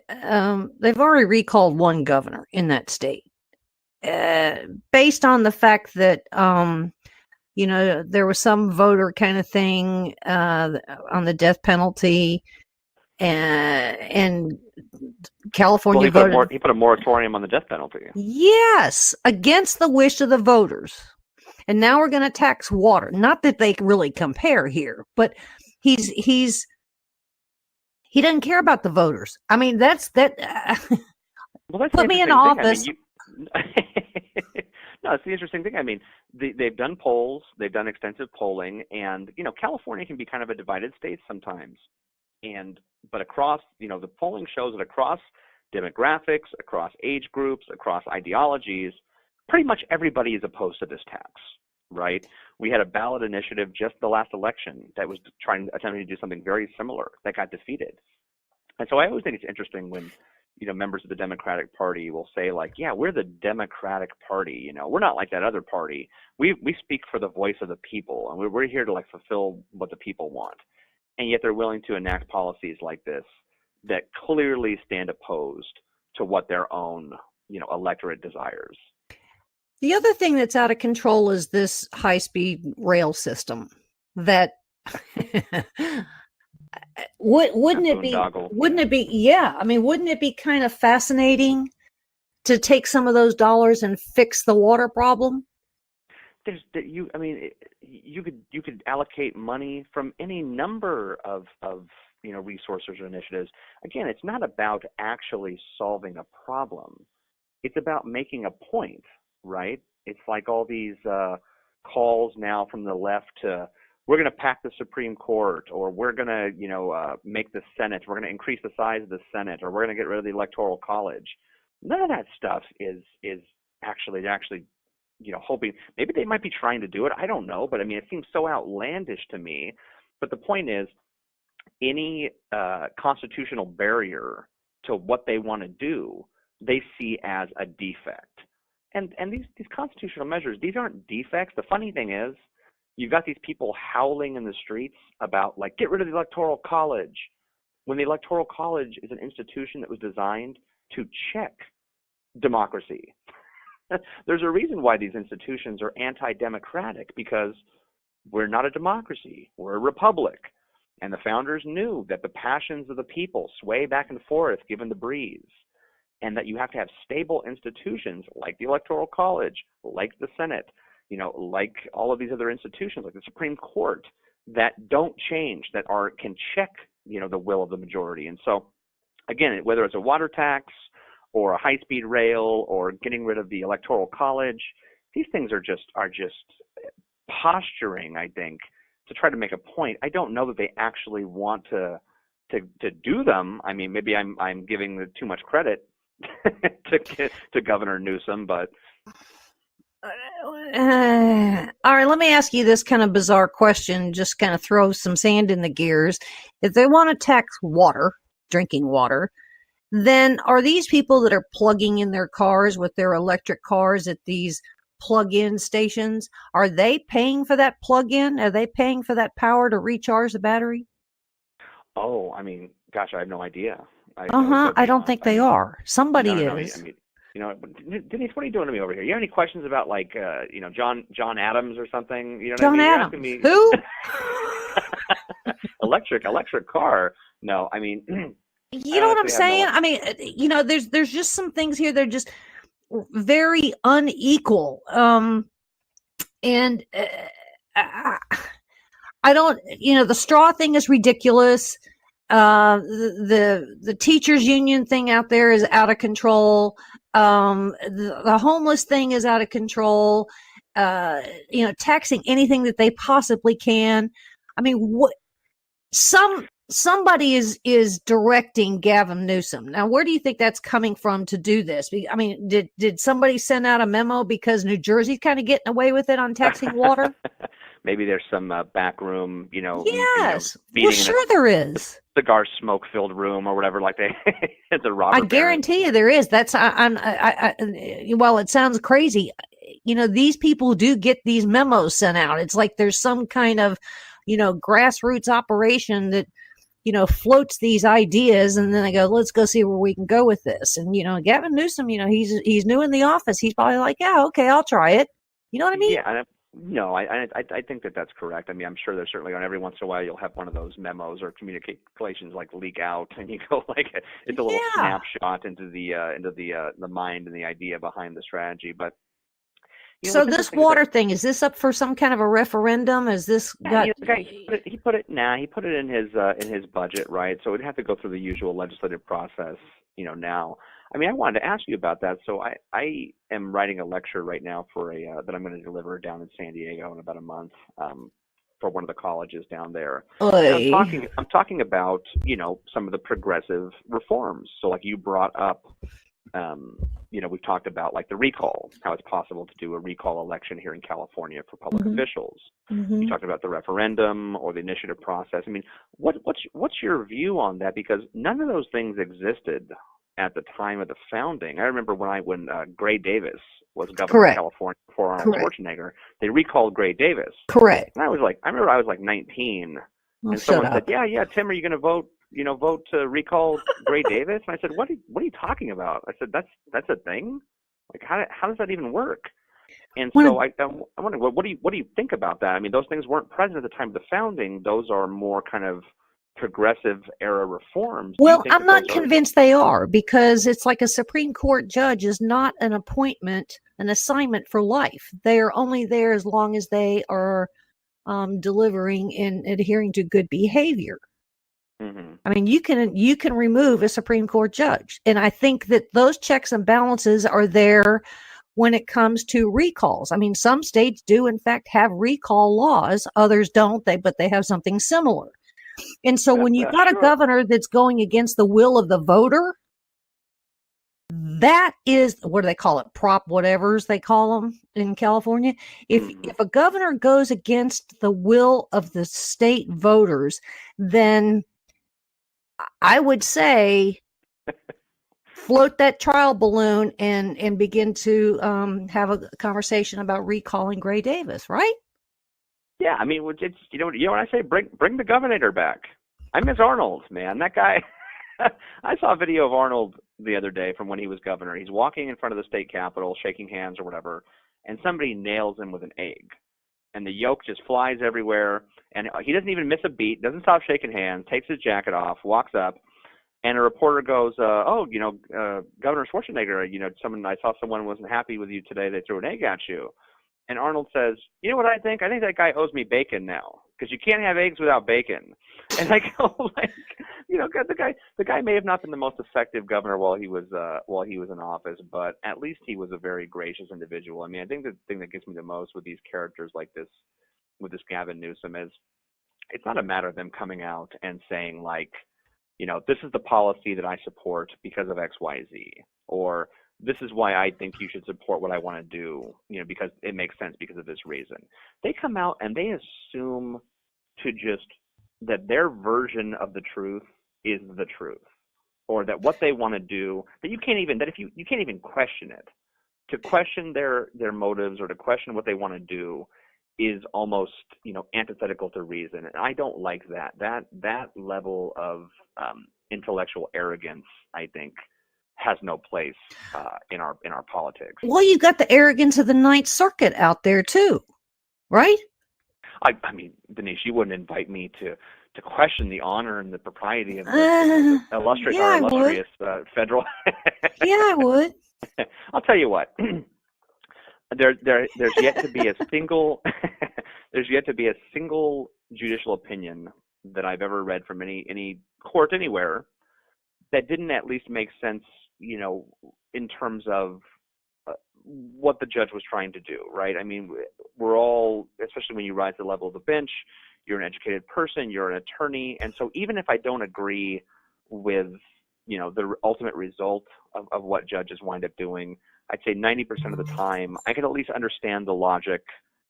they've already recalled one governor in that state, based on the fact that there was some voter kind of thing on the death penalty, and California voted. He put a moratorium on the death penalty. Yes, against the wish of the voters, and now we're going to tax water. Not that they really compare here, but he doesn't care about the voters. I mean, that's put me in office. No, it's the interesting thing. I mean, they've done polls, they've done extensive polling, and California can be kind of a divided state sometimes. But across, the polling shows that across demographics, across age groups, across ideologies, pretty much everybody is opposed to this tax. Right? We had a ballot initiative just the last election that was attempting to do something very similar that got defeated. And so I always think it's interesting when, members of the Democratic Party will say like, yeah, we're the Democratic Party. We're not like that other party. We speak for the voice of the people, and we're here to fulfill what the people want. And yet they're willing to enact policies like this that clearly stand opposed to what their own, electorate desires. The other thing that's out of control is this high-speed rail system that wouldn't it be kind of fascinating to take some of those dollars and fix the water problem? You could allocate money from any number of resources or initiatives. Again, it's not about actually solving a problem. It's about making a point. Right? It's like all these calls now from the left to, we're going to pack the Supreme Court, or we're going to, make the Senate, we're going to increase the size of the Senate, or we're going to get rid of the Electoral College. None of that stuff is actually, hoping. Maybe they might be trying to do it. I don't know. But I mean, it seems so outlandish to me. But the point is, any constitutional barrier to what they want to do, they see as a defect. And these constitutional measures, these aren't defects. The funny thing is, you've got these people howling in the streets about, get rid of the Electoral College, when the Electoral College is an institution that was designed to check democracy. There's a reason why these institutions are anti-democratic, because we're not a democracy. We're a republic. And the founders knew that the passions of the people sway back and forth given the breeze. And that you have to have stable institutions like the Electoral College, like the Senate, like all of these other institutions, like the Supreme Court, that don't change, that can check, the will of the majority. And so, again, whether it's a water tax or a high-speed rail or getting rid of the Electoral College, these things are just posturing, I think, to try to make a point. I don't know that they actually want to do them. I mean, maybe I'm giving too much credit to Governor Newsom, but all right, let me ask you this kind of bizarre question, just kind of throw some sand in the gears. If they want to tax water, drinking water, then are these people that are plugging in their cars with their electric cars at these plug-in stations, are they paying for that plug-in? Are they paying for that power to recharge the battery? oh, I mean, gosh, I have no idea. I don't think they are. Somebody no, is. I mean, Denise, what are you doing to me over here? You have any questions about like, John Adams or something? You know what John I mean? Adams. You're asking me, Who? electric car. No, I mean, You know what I'm saying? I mean, there's just some things here that are just very unequal. And I don't, the straw thing is ridiculous. The teachers union thing out there is out of control. The homeless thing is out of control. Taxing anything that they possibly can. I mean, what somebody is directing Gavin Newsom. Now, where do you think that's coming from to do this? I mean, did somebody send out a memo because New Jersey's kind of getting away with it on taxing water? Maybe there's some back room, Yes, well, sure there is. Cigar smoke-filled room or whatever, like they. It's a robber. I guarantee you there is. That's while it sounds crazy, these people do get these memos sent out. It's like there's some kind of, grassroots operation that, floats these ideas, and then they go, let's go see where we can go with this. And Gavin Newsom, he's new in the office. He's probably like, yeah, okay, I'll try it. You know what I mean? Yeah. No, I think that's correct. I mean, I'm sure there's certainly every once in a while you'll have one of those memos or communications like leak out, and you go like it's a little snapshot into the mind and the idea behind the strategy. But so this water thing, is this up for some kind of a referendum? Is this got? He put it in his budget, right? So it'd have to go through the usual legislative process, now. I mean, I wanted to ask you about that. So I am writing a lecture right now for that I'm going to deliver down in San Diego in about a month for one of the colleges down there. I'm talking about, some of the progressive reforms. So like you brought up, we've talked about like the recall, how it's possible to do a recall election here in California for public officials. You talked about the referendum or the initiative process. I mean, what's your view on that? Because none of those things existed at the time of the founding. I remember when Gray Davis was governor of California before Arnold Schwarzenegger, they recalled Gray Davis. Correct. And I remember I was like 19, and someone said, "Yeah, Tim, are you going to vote to recall Gray Davis?" And I said, "What are you talking about?" I said, "That's a thing? Like how does that even work?" And so I wonder, what do you think about that? I mean, those things weren't present at the time of the founding. Those are more kind of progressive era reforms. Well, I'm not convinced they are, because it's like a Supreme Court judge is not an appointment, an assignment for life. They are only there as long as they are delivering and adhering to good behavior. I mean, you can remove a Supreme Court judge, and I think that those checks and balances are there when it comes to recalls. I mean, some states do in fact have recall laws, others don't. But they have something similar. And so when you've got a governor that's going against the will of the voter, that is, what do they call it? Prop whatevers they call them in California. If a governor goes against the will of the state voters, then I would say float that trial balloon and begin to have a conversation about recalling Gray Davis, right? Yeah, I mean, it's what I say, bring the governor back. I miss Arnold, man. That guy. I saw a video of Arnold the other day from when he was governor. He's walking in front of the state capitol, shaking hands or whatever, and somebody nails him with an egg, and the yolk just flies everywhere. And he doesn't even miss a beat, doesn't stop shaking hands, takes his jacket off, walks up, and a reporter goes, Governor Schwarzenegger, I saw someone wasn't happy with you today. They threw an egg at you. And Arnold says, you know what I think? I think that guy owes me bacon now, because you can't have eggs without bacon. And I go, like, the guy may have not been the most effective governor while he was in office, but at least he was a very gracious individual. I mean, I think the thing that gets me the most with these characters like this, with this Gavin Newsom, is it's not a matter of them coming out and saying like, this is the policy that I support because of X, Y, Z, or this is why I think you should support what I want to do, because it makes sense because of this reason. They come out and they assume that their version of the truth is the truth, or that what they want to do, that you can't even question it. To question their motives or to question what they want to do is almost, antithetical to reason. And I don't like that. That level of intellectual arrogance, I think, has no place in our politics. Well, you got the arrogance of the Ninth Circuit out there too, right? I mean, Denise, you wouldn't invite me to question the honor and the propriety of the illustrious federal. Yeah, I would. I'll tell you what. There's yet to be a single judicial opinion that I've ever read from any court anywhere that didn't at least make sense, in terms of what the judge was trying to do, right? I mean, we're all, especially when you rise to the level of the bench, you're an educated person, you're an attorney, and so even if I don't agree with, the ultimate result of what judges wind up doing, I'd say 90% of the time I can at least understand the logic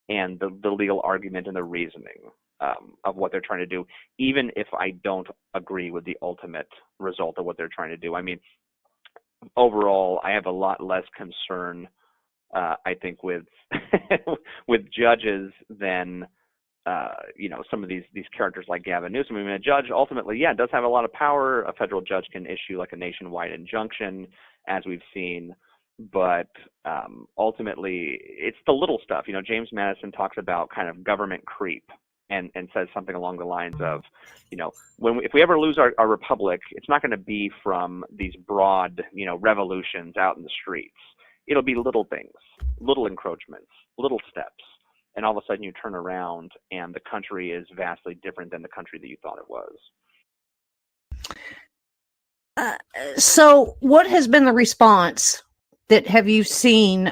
and the legal argument and the reasoning of what they're trying to do, even if I don't agree with the ultimate result of what they're trying to do. I mean, overall, I have a lot less concern, I think, with with judges than some of these characters like Gavin Newsom. I mean, a judge ultimately, does have a lot of power. A federal judge can issue like a nationwide injunction, as we've seen. But ultimately, it's the little stuff. James Madison talks about kind of government creep and says something along the lines of, if we ever lose our republic, it's not going to be from these broad, revolutions out in the streets. It'll be little things, little encroachments, little steps. And all of a sudden you turn around and the country is vastly different than the country that you thought it was. So what has been the response that have you seen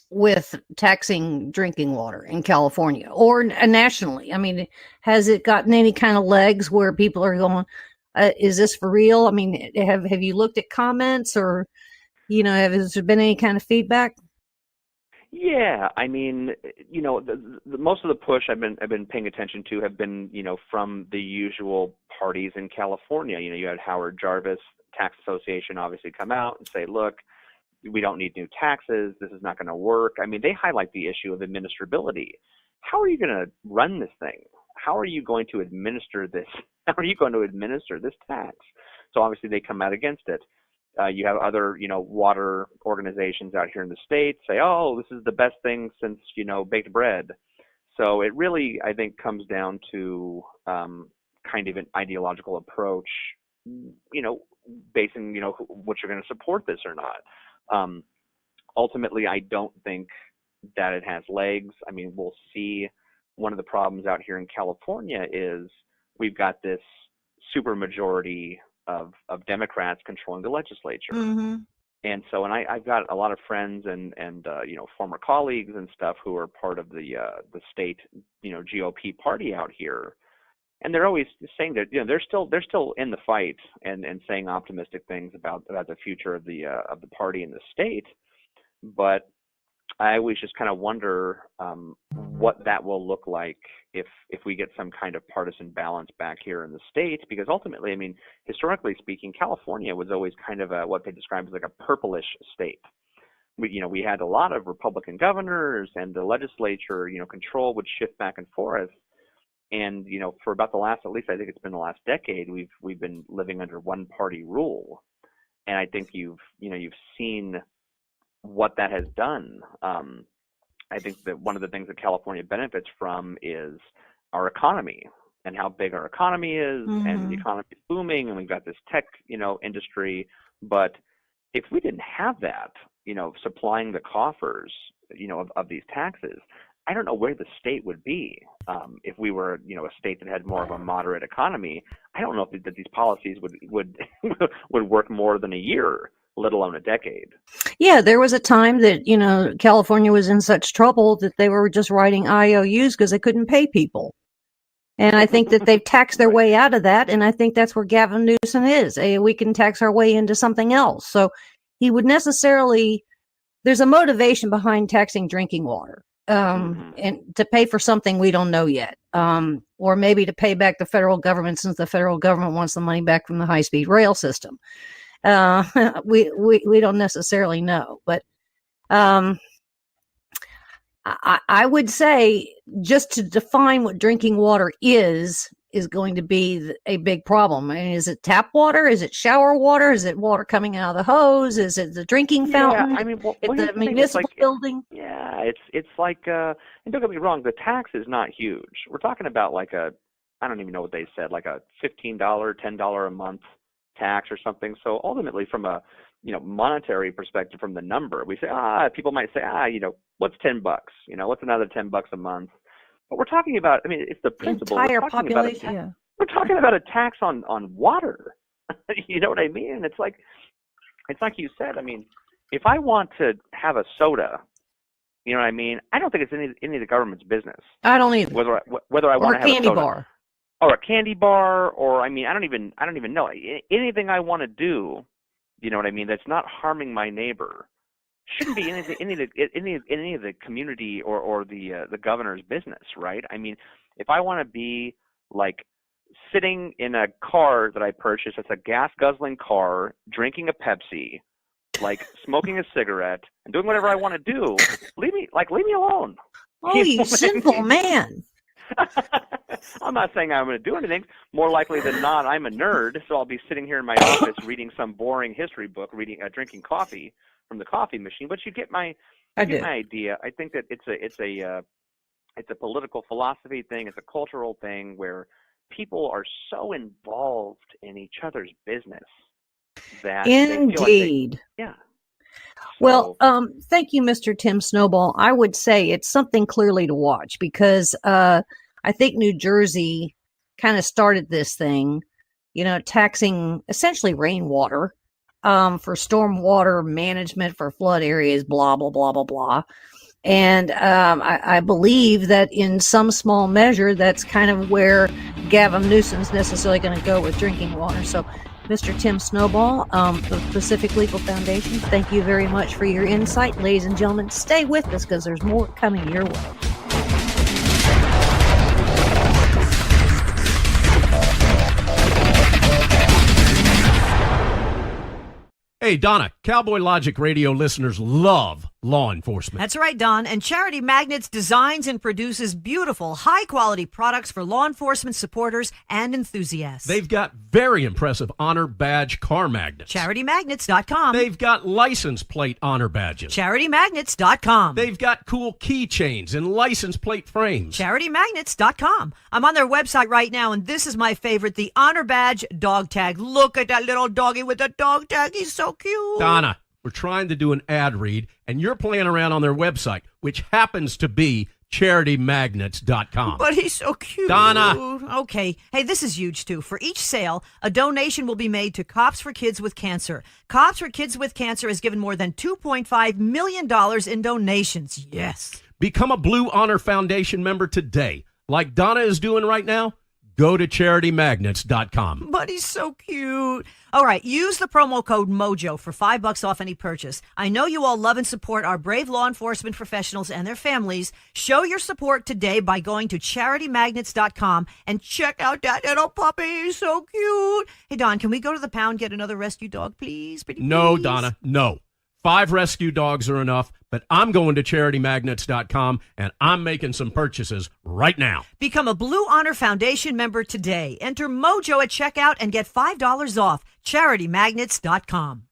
with taxing drinking water in California or nationally? I mean, has it gotten any kind of legs where people are going, is this for real? I mean, have you looked at comments or, has there been any kind of feedback? Yeah, I mean, the most of the push I've been paying attention to have been, from the usual parties in California. You had Howard Jarvis, Tax Association, obviously come out and say, look, we don't need new taxes. This is not going to work. I mean, they highlight the issue of administrability. How are you going to run this thing? How are you going to administer this? How are you going to administer this tax? So obviously they come out against it. You have other, water organizations out here in the state say, oh, this is the best thing since, baked bread. So it really, I think, comes down to kind of an ideological approach, basing, what you're going to support this or not. Ultimately, I don't think that it has legs. I mean, we'll see. One of the problems out here in California is we've got this supermajority of Democrats controlling the legislature. Mm-hmm. And so, and I've got a lot of friends and former colleagues and stuff who are part of the state, GOP party out here. And they're always saying that, they're still in the fight and saying optimistic things about the future of the party in the state. But I always just kind of wonder what that will look like if we get some kind of partisan balance back here in the state, because ultimately, I mean, historically speaking, California was always kind of what they described as like a purplish state. We had a lot of Republican governors, and the legislature, control would shift back and forth. And for about the last, at least I think it's been the last decade, we've been living under one party rule, and I think you've seen what that has done. I think that one of the things that California benefits from is our economy and how big our economy is, Mm-hmm. and the economy is booming, and we've got this tech, industry. But if we didn't have that, supplying the coffers, of these taxes, I don't know where the state would be if we were, a state that had more of a moderate economy. I don't know if that these policies would work more than a year, let alone a decade. Yeah, there was a time that, California was in such trouble that they were just writing IOUs because they couldn't pay people. And I think that they've taxed their way out of that, and I think that's where Gavin Newsom is. We can tax our way into something else. So he would necessarily, there's a motivation behind taxing drinking water, and to pay for something we don't know yet, or maybe to pay back the federal government since the federal government wants the money back from the high-speed rail system. We don't necessarily know, but I would say just to define what drinking water is going to be a big problem. I mean, is it tap water? Is it shower water? Is it water coming out of the hose? Is it the drinking fountain? Yeah, I mean, the municipal building? Yeah, it's like, and don't get me wrong, the tax is not huge. We're talking about like I don't even know what they said, like a $15, $10 a month tax or something. So ultimately, from a monetary perspective, from the number, we say, people might say, what's $10? What's another $10 a month? But we're talking about, I mean, it's the principle. Entire population. We're talking about a tax on water. You know what I mean? And it's like you said. I mean, if I want to have a soda, you know what I mean? I don't think it's any of the government's business. I don't either. Whether I want to have a soda. Or a candy bar. Or a candy bar, or I mean, I don't even know. Anything I want to do, you know what I mean, that's not harming my neighbor, shouldn't be any of the community or the governor's business, right? I mean, if I want to be like sitting in a car that I purchased, it's a gas guzzling car, drinking a Pepsi, like smoking a cigarette, and doing whatever I want to do, leave me alone. Oh, you sinful man. I'm not saying I'm going to do anything. More likely than not, I'm a nerd, so I'll be sitting here in my office reading some boring history book, drinking coffee from the coffee machine. But you get my idea. I think that it's a political philosophy thing. It's a cultural thing where people are so involved in each other's business that indeed. They feel like Well, thank you, Mr. Tim Snowball. I would say it's something clearly to watch because I think New Jersey kind of started this thing, taxing essentially rainwater for stormwater management for flood areas, blah, blah, blah, blah, blah. And I believe that in some small measure, that's kind of where Gavin Newsom's necessarily going to go with drinking water. So Mr. Tim Snowball of the Pacific Legal Foundation, thank you very much for your insight. Ladies and gentlemen, stay with us because there's more coming your way. Hey, Donna, Cowboy Logic Radio listeners love law enforcement. That's right, Don. And Charity Magnets designs and produces beautiful, high-quality products for law enforcement supporters and enthusiasts. They've got very impressive honor badge car magnets. CharityMagnets.com. They've got license plate honor badges. CharityMagnets.com. They've got cool keychains and license plate frames. CharityMagnets.com. I'm on their website right now, and this is my favorite, the Honor Badge dog tag. Look at that little doggy with the dog tag. He's so cute. Donna, we're trying to do an ad read, and you're playing around on their website, which happens to be CharityMagnets.com. But he's so cute. Donna. Okay. Hey, this is huge, too. For each sale, a donation will be made to Cops for Kids with Cancer. Cops for Kids with Cancer has given more than $2.5 million in donations. Yes. Become a Blue Honor Foundation member today. Like Donna is doing right now, go to CharityMagnets.com. But he's so cute. All right, use the promo code MOJO for $5 off any purchase. I know you all love and support our brave law enforcement professionals and their families. Show your support today by going to CharityMagnets.com and check out that little puppy. He's so cute. Hey, Don, can we go to the pound, get another rescue dog, please? Pretty No, please? Donna, no. 5 rescue dogs are enough, but I'm going to CharityMagnets.com, and I'm making some purchases right now. Become a Blue Honor Foundation member today. Enter MOJO at checkout and get $5 off. CharityMagnets.com.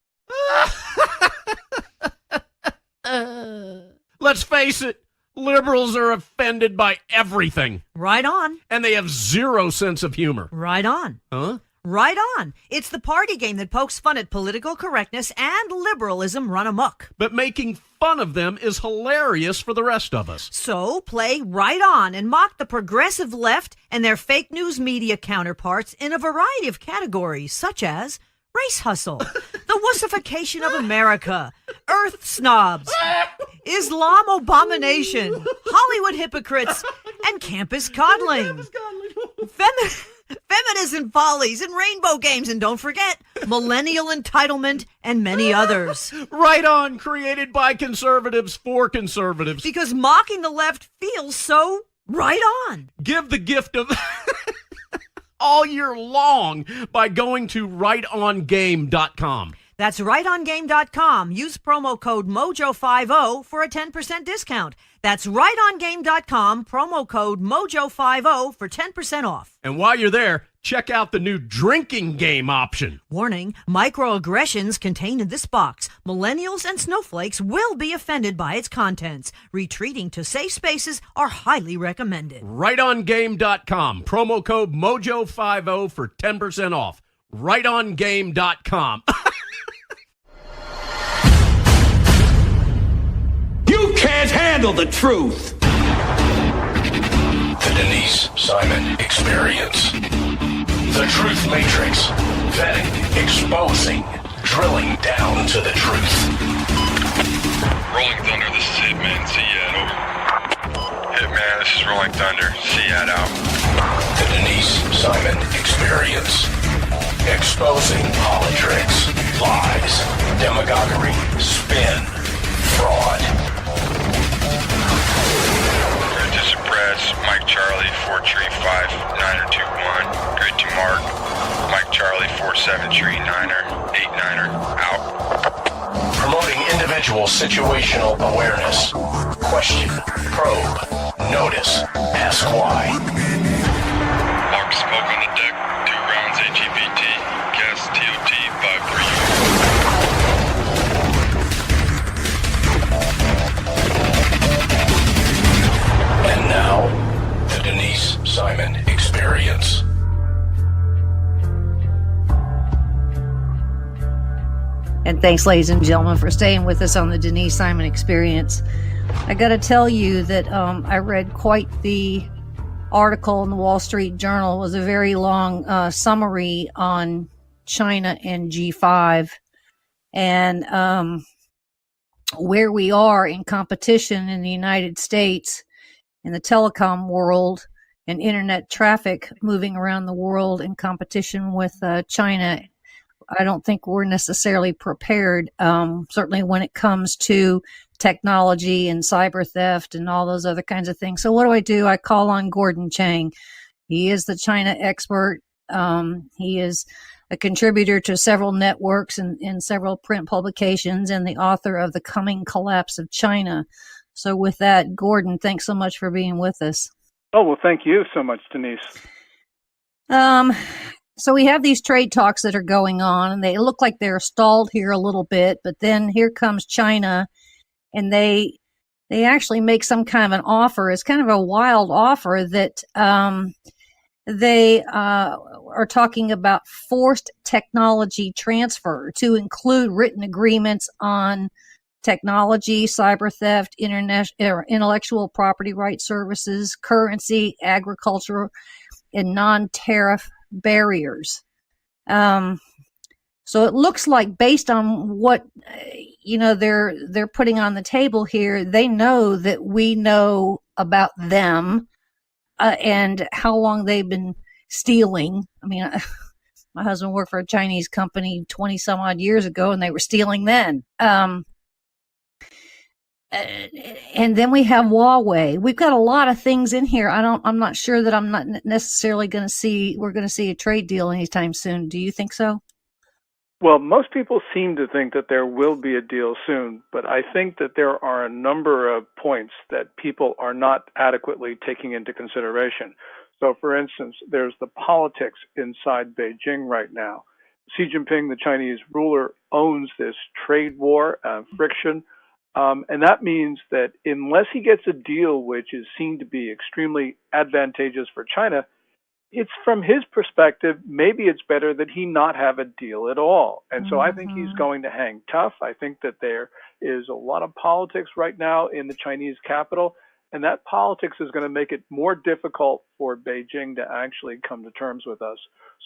Let's face it, liberals are offended by everything. Right on. And they have zero sense of humor. Right on. Huh? Right on. It's the party game that pokes fun at political correctness and liberalism run amok. But making fun of them is hilarious for the rest of us. So play right on and mock the progressive left and their fake news media counterparts in a variety of categories, such as race hustle, the wussification of America, earth snobs, Islam abomination, Hollywood hypocrites, and campus coddling. Feminism follies and rainbow games, and don't forget millennial entitlement and many others. Right on, created by conservatives for conservatives. Because mocking the left feels so right on. Give the gift of all year long by going to rightongame.com. That's rightongame.com. Use promo code MOJO50 for a 10% discount. That's rightongame.com, promo code MOJO50 for 10% off. And while you're there, check out the new drinking game option. Warning, microaggressions contained in this box. Millennials and snowflakes will be offended by its contents. Retreating to safe spaces are highly recommended. Rightongame.com, promo code MOJO50 for 10% off. Rightongame.com. You can't handle the truth. The Denise Simon Experience. The Truth Matrix. Vetting, exposing, drilling down to the truth. Rolling Thunder, this is Hitman. Seat over. Hitman, this is Rolling Thunder. Seat out. The Denise Simon Experience. Exposing politics, lies, demagoguery, spin, fraud. Grid to suppress. Mike Charlie, 435-921. Grid to mark. Mike Charlie, 4739er, 89er, out. Promoting individual situational awareness. Question, probe, notice, ask why. Mark smoke on the deck. 2 rounds AGPT. Gas TOT 53. And now, the Denise Simon Experience. And thanks, ladies and gentlemen, for staying with us on the Denise Simon Experience. I got to tell you that I read quite the article in the Wall Street Journal. It was a very long summary on China and G5 and where we are in competition in the United States, in the telecom world, and internet traffic moving around the world in competition with China. I don't think we're necessarily prepared, certainly when it comes to technology and cyber theft and all those other kinds of things. So what do? I call on Gordon Chang. He is the China expert. He is a contributor to several networks and several print publications and the author of The Coming Collapse of China. So with that, Gordon, thanks so much for being with us. Oh, well, thank you so much, Denise. So we have these trade talks that are going on, and they look like they're stalled here a little bit, but then here comes China, and they actually make some kind of an offer. It's kind of a wild offer that they are talking about forced technology transfer to include written agreements on technology, cyber theft, intellectual property rights services, currency, agriculture, and non-tariff barriers. So it looks like, based on what they're putting on the table here, they know that we know about them and how long they've been stealing. I mean, my husband worked for a Chinese company 20 some odd years ago, and they were stealing then. And then we have Huawei. We've got a lot of things in here. I'm not sure that I'm not necessarily we're going to see a trade deal anytime soon. Do you think so? Well, most people seem to think that there will be a deal soon, but I think that there are a number of points that people are not adequately taking into consideration. So, for instance, there's the politics inside Beijing right now. Xi Jinping, the Chinese ruler, owns this trade war, friction. And that means that unless he gets a deal which is seen to be extremely advantageous for China, it's from his perspective, maybe it's better that he not have a deal at all. And so I think he's going to hang tough. I think that there is a lot of politics right now in the Chinese capital, and that politics is going to make it more difficult for Beijing to actually come to terms with us.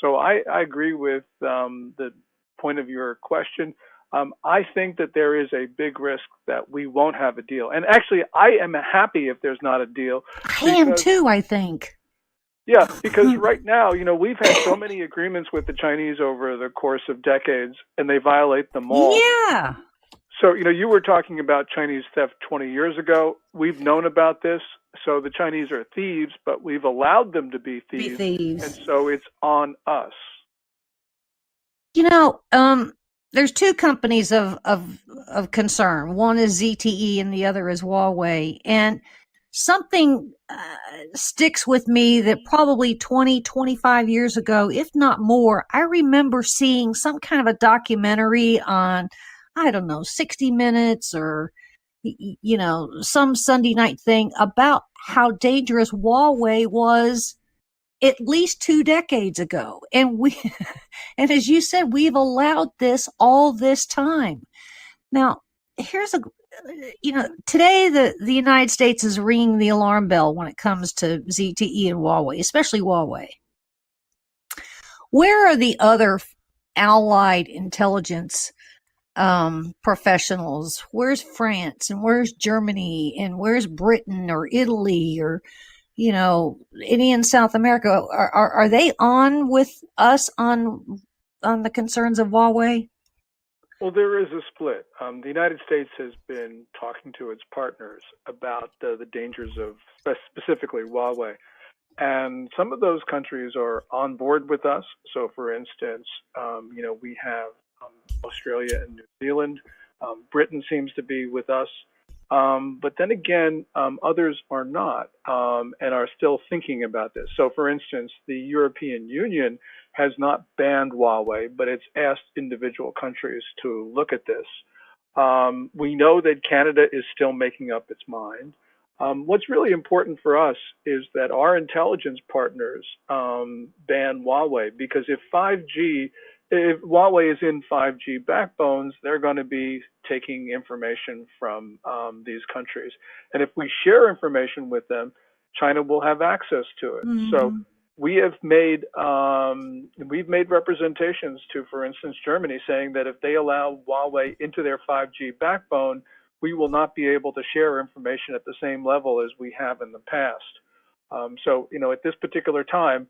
So I agree with the point of your question. I think that there is a big risk that we won't have a deal. And actually, I am happy if there's not a deal. I am too, I think. Yeah, because right now, we've had so many agreements with the Chinese over the course of decades, and they violate them all. Yeah. So, you were talking about Chinese theft 20 years ago. We've known about this. So the Chinese are thieves, but we've allowed them to be thieves. And so it's on us. There's two companies of concern. One is ZTE and the other is Huawei. And something sticks with me that probably 20, 25 years ago, if not more, I remember seeing some kind of a documentary on, 60 Minutes or, some Sunday night thing about how dangerous Huawei was at least 2 decades ago. And and as you said, we've allowed this all this time. Now, here's today the United States is ringing the alarm bell when it comes to ZTE and Huawei, especially Huawei. Where are the other allied intelligence professionals? Where's France and where's Germany and where's Britain or Italy or any in South America? Are they on with us on the concerns of Huawei? Well, there is a split. The United States has been talking to its partners about the dangers of specifically Huawei. And some of those countries are on board with us. So, for instance, we have Australia and New Zealand. Britain seems to be with us. But then again, others are not and are still thinking about this. So, for instance, the European Union has not banned Huawei, but it's asked individual countries to look at this. We know that Canada is still making up its mind. What's really important for us is that our intelligence partners ban Huawei, because if Huawei is in 5G backbones, they're going to be taking information from these countries. And if we share information with them, China will have access to it. Mm-hmm. So we've made representations to, for instance, Germany, saying that if they allow Huawei into their 5G backbone, we will not be able to share information at the same level as we have in the past. So, at this particular time,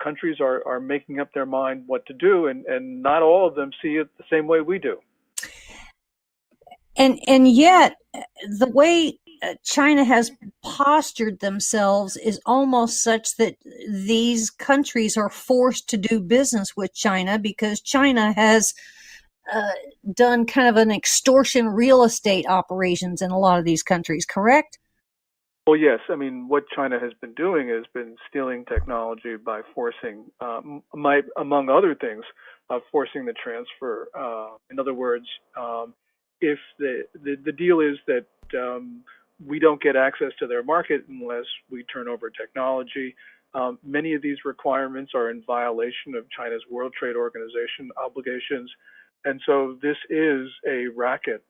countries are making up their mind what to do, and not all of them see it the same way we do. And yet, the way China has postured themselves is almost such that these countries are forced to do business with China because China has done kind of an extortion real estate operations in a lot of these countries, correct? Well, yes. I mean, what China has been doing has been stealing technology by forcing, among other things, forcing the transfer. In other words, if the deal is that we don't get access to their market unless we turn over technology, many of these requirements are in violation of China's World Trade Organization obligations. And so this is a racket.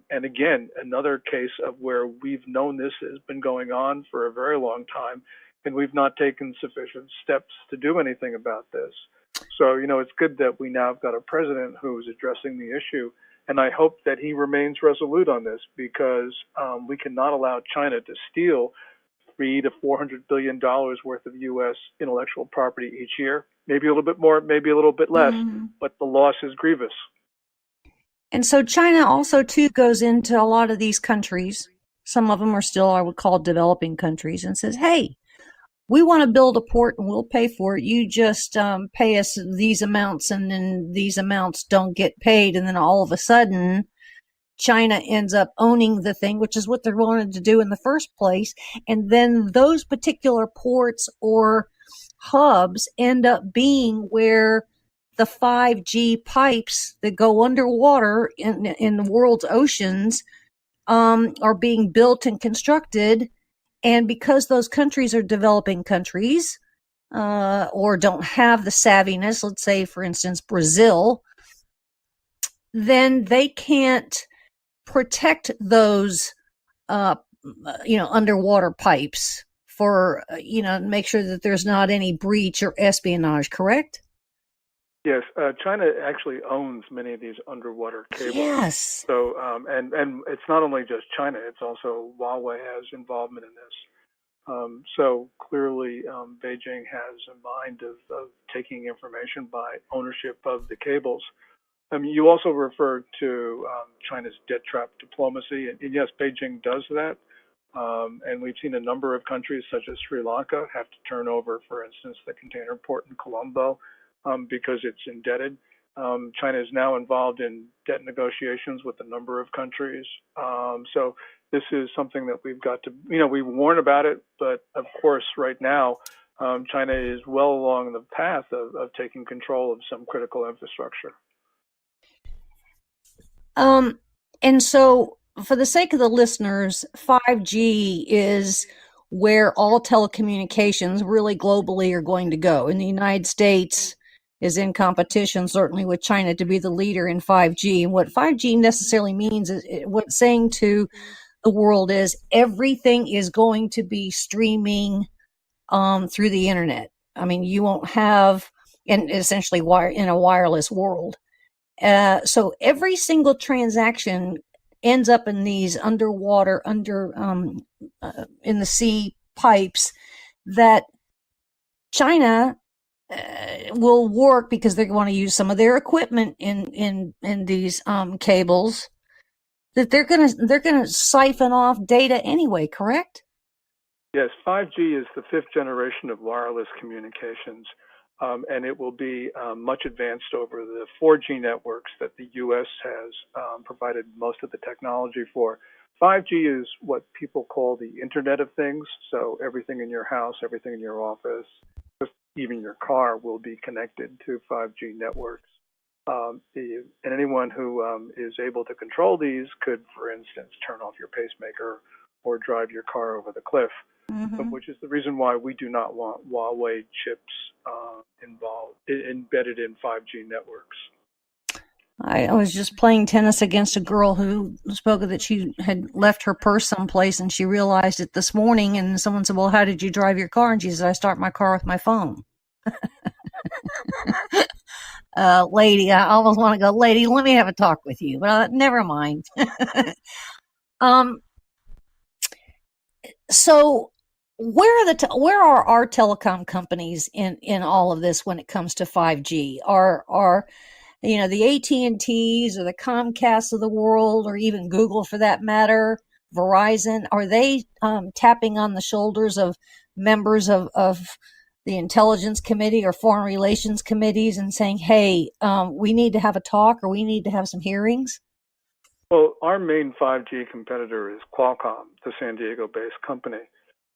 And again, another case of where we've known this has been going on for a very long time, and we've not taken sufficient steps to do anything about this. So, it's good that we now have got a president who is addressing the issue. And I hope that he remains resolute on this, because we cannot allow China to steal $300 to $400 billion worth of U.S. intellectual property each year. Maybe a little bit more, maybe a little bit less, but the loss is grievous. And so China also, too, goes into a lot of these countries. Some of them are still, I would call, developing countries, and says, hey, we want to build a port and we'll pay for it. You just pay us these amounts, and then these amounts don't get paid. And then all of a sudden, China ends up owning the thing, which is what they wanted to do in the first place. And then those particular ports or hubs end up being where the 5G pipes that go underwater in the world's oceans are being built and constructed. And because those countries are developing countries, or don't have the savviness, let's say, for instance, Brazil, then they can't protect those, underwater pipes for, make sure that there's not any breach or espionage, correct? Yes, China actually owns many of these underwater cables. Yes. So, and it's not only just China; it's also Huawei has involvement in this. So clearly, Beijing has a mind of taking information by ownership of the cables. You also referred to China's debt trap diplomacy, and yes, Beijing does that. And we've seen a number of countries, such as Sri Lanka, have to turn over, for instance, the container port in Colombo because it's indebted. China is now involved in debt negotiations with a number of countries. So this is something that we've got to, we warn about it, but of course, right now, China is well along the path of taking control of some critical infrastructure. And so, for the sake of the listeners, 5G is where all telecommunications really globally are going to go. And the United States is in competition, certainly with China, to be the leader in 5G. And what 5G necessarily means is what it's saying to the world is everything is going to be streaming through the internet. I mean, you won't have, and essentially in a wireless world. So every single transaction ends up in these underwater, in the sea pipes that China will work because they want to use some of their equipment in these cables. That they're gonna siphon off data anyway, correct? Yes, 5G is the fifth generation of wireless communications. And it will be much advanced over the 4G networks that the U.S. has provided most of the technology for. 5G is what people call the Internet of Things. So everything in your house, everything in your office, just even your car will be connected to 5G networks. And anyone who is able to control these could, for instance, turn off your pacemaker or drive your car over the cliff. Which is the reason why we do not want Huawei chips embedded in 5G networks. I was just playing tennis against a girl who spoke that she had left her purse someplace and she realized it this morning, and someone said, well, how did you drive your car? And she said, I start my car with my phone. Lady, I almost want to go, lady, let me have a talk with you, but never mind. So where are our telecom companies in all of this when it comes to 5G? Are the AT&Ts or the Comcasts of the world, or even Google for that matter, Verizon, are they tapping on the shoulders of members of the Intelligence Committee or Foreign Relations Committees and saying, hey, we need to have a talk or we need to have some hearings? Well, our main 5G competitor is Qualcomm, the San Diego-based company.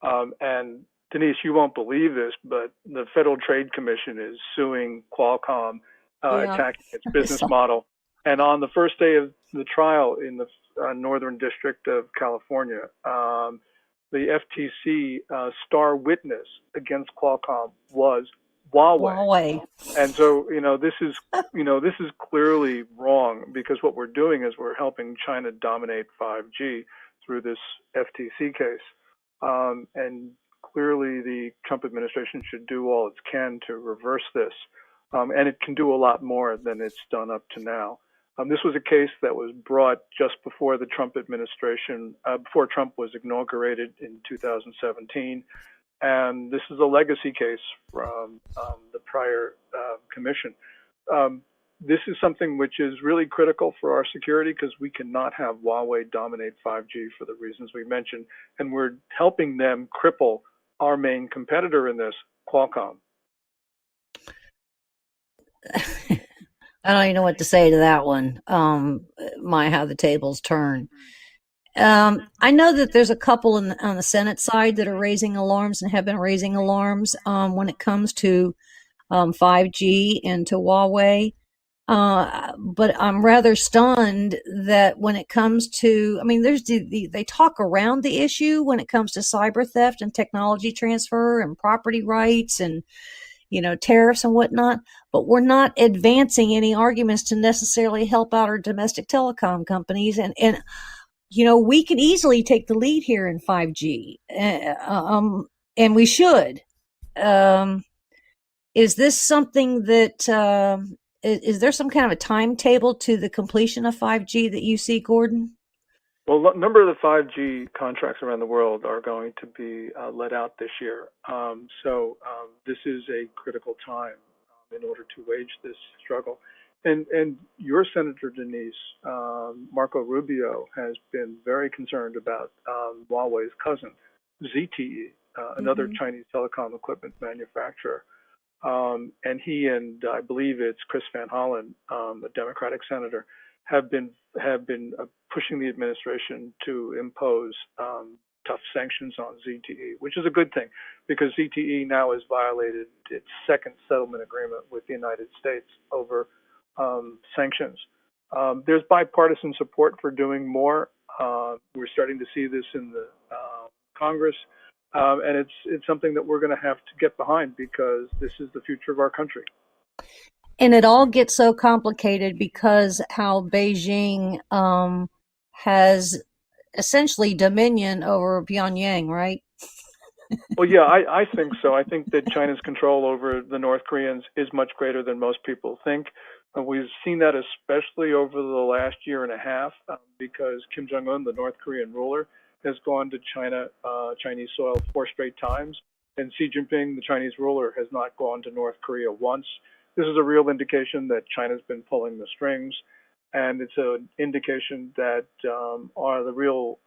And Denise, you won't believe this, but the Federal Trade Commission is suing Qualcomm, attacking its business model. And on the first day of the trial in the Northern District of California, the FTC star witness against Qualcomm was Huawei. And so, this is clearly wrong, because what we're doing is we're helping China dominate 5G through this FTC case. And clearly the Trump administration should do all it can to reverse this. And it can do a lot more than it's done up to now. This was a case that was brought just before the Trump administration, before Trump was inaugurated in 2017. And this is a legacy case from the prior commission. This is something which is really critical for our security, because we cannot have Huawei dominate 5G for the reasons we mentioned. And we're helping them cripple our main competitor in this, Qualcomm. I don't even know what to say to that one. How the tables turn. I know that there's a couple on the Senate side that are raising alarms and have been raising alarms when it comes to 5G and to Huawei. But I'm rather stunned that when it comes to, I mean, they talk around the issue when it comes to cyber theft and technology transfer and property rights and, tariffs and whatnot, but we're not advancing any arguments to necessarily help out our domestic telecom companies. And we can easily take the lead here in 5G, and we should. Is this something that, is there some kind of a timetable to the completion of 5G that you see, Gordon? Well, a number of the 5G contracts around the world are going to be let out this year. So this is a critical time in order to wage this struggle. And your Senator Denise, Marco Rubio, has been very concerned about Huawei's cousin, ZTE, another Chinese telecom equipment manufacturer. And he and I believe it's Chris Van Hollen, a Democratic senator, have been pushing the administration to impose tough sanctions on ZTE, which is a good thing because ZTE now has violated its second settlement agreement with the United States over sanctions. There's bipartisan support for doing more. We're starting to see this in the Congress. And it's something that we're going to have to get behind because this is the future of our country. And it all gets so complicated because how Beijing has essentially dominion over Pyongyang, right? Well, yeah, I think so. I think that China's control over the North Koreans is much greater than most people think. We've seen that especially over the last year and a half because Kim Jong-un, the North Korean ruler, has gone to Chinese soil 4 straight times, and Xi Jinping, the Chinese ruler, has not gone to North Korea once. This is a real indication that China's been pulling the strings, and it's an indication that the real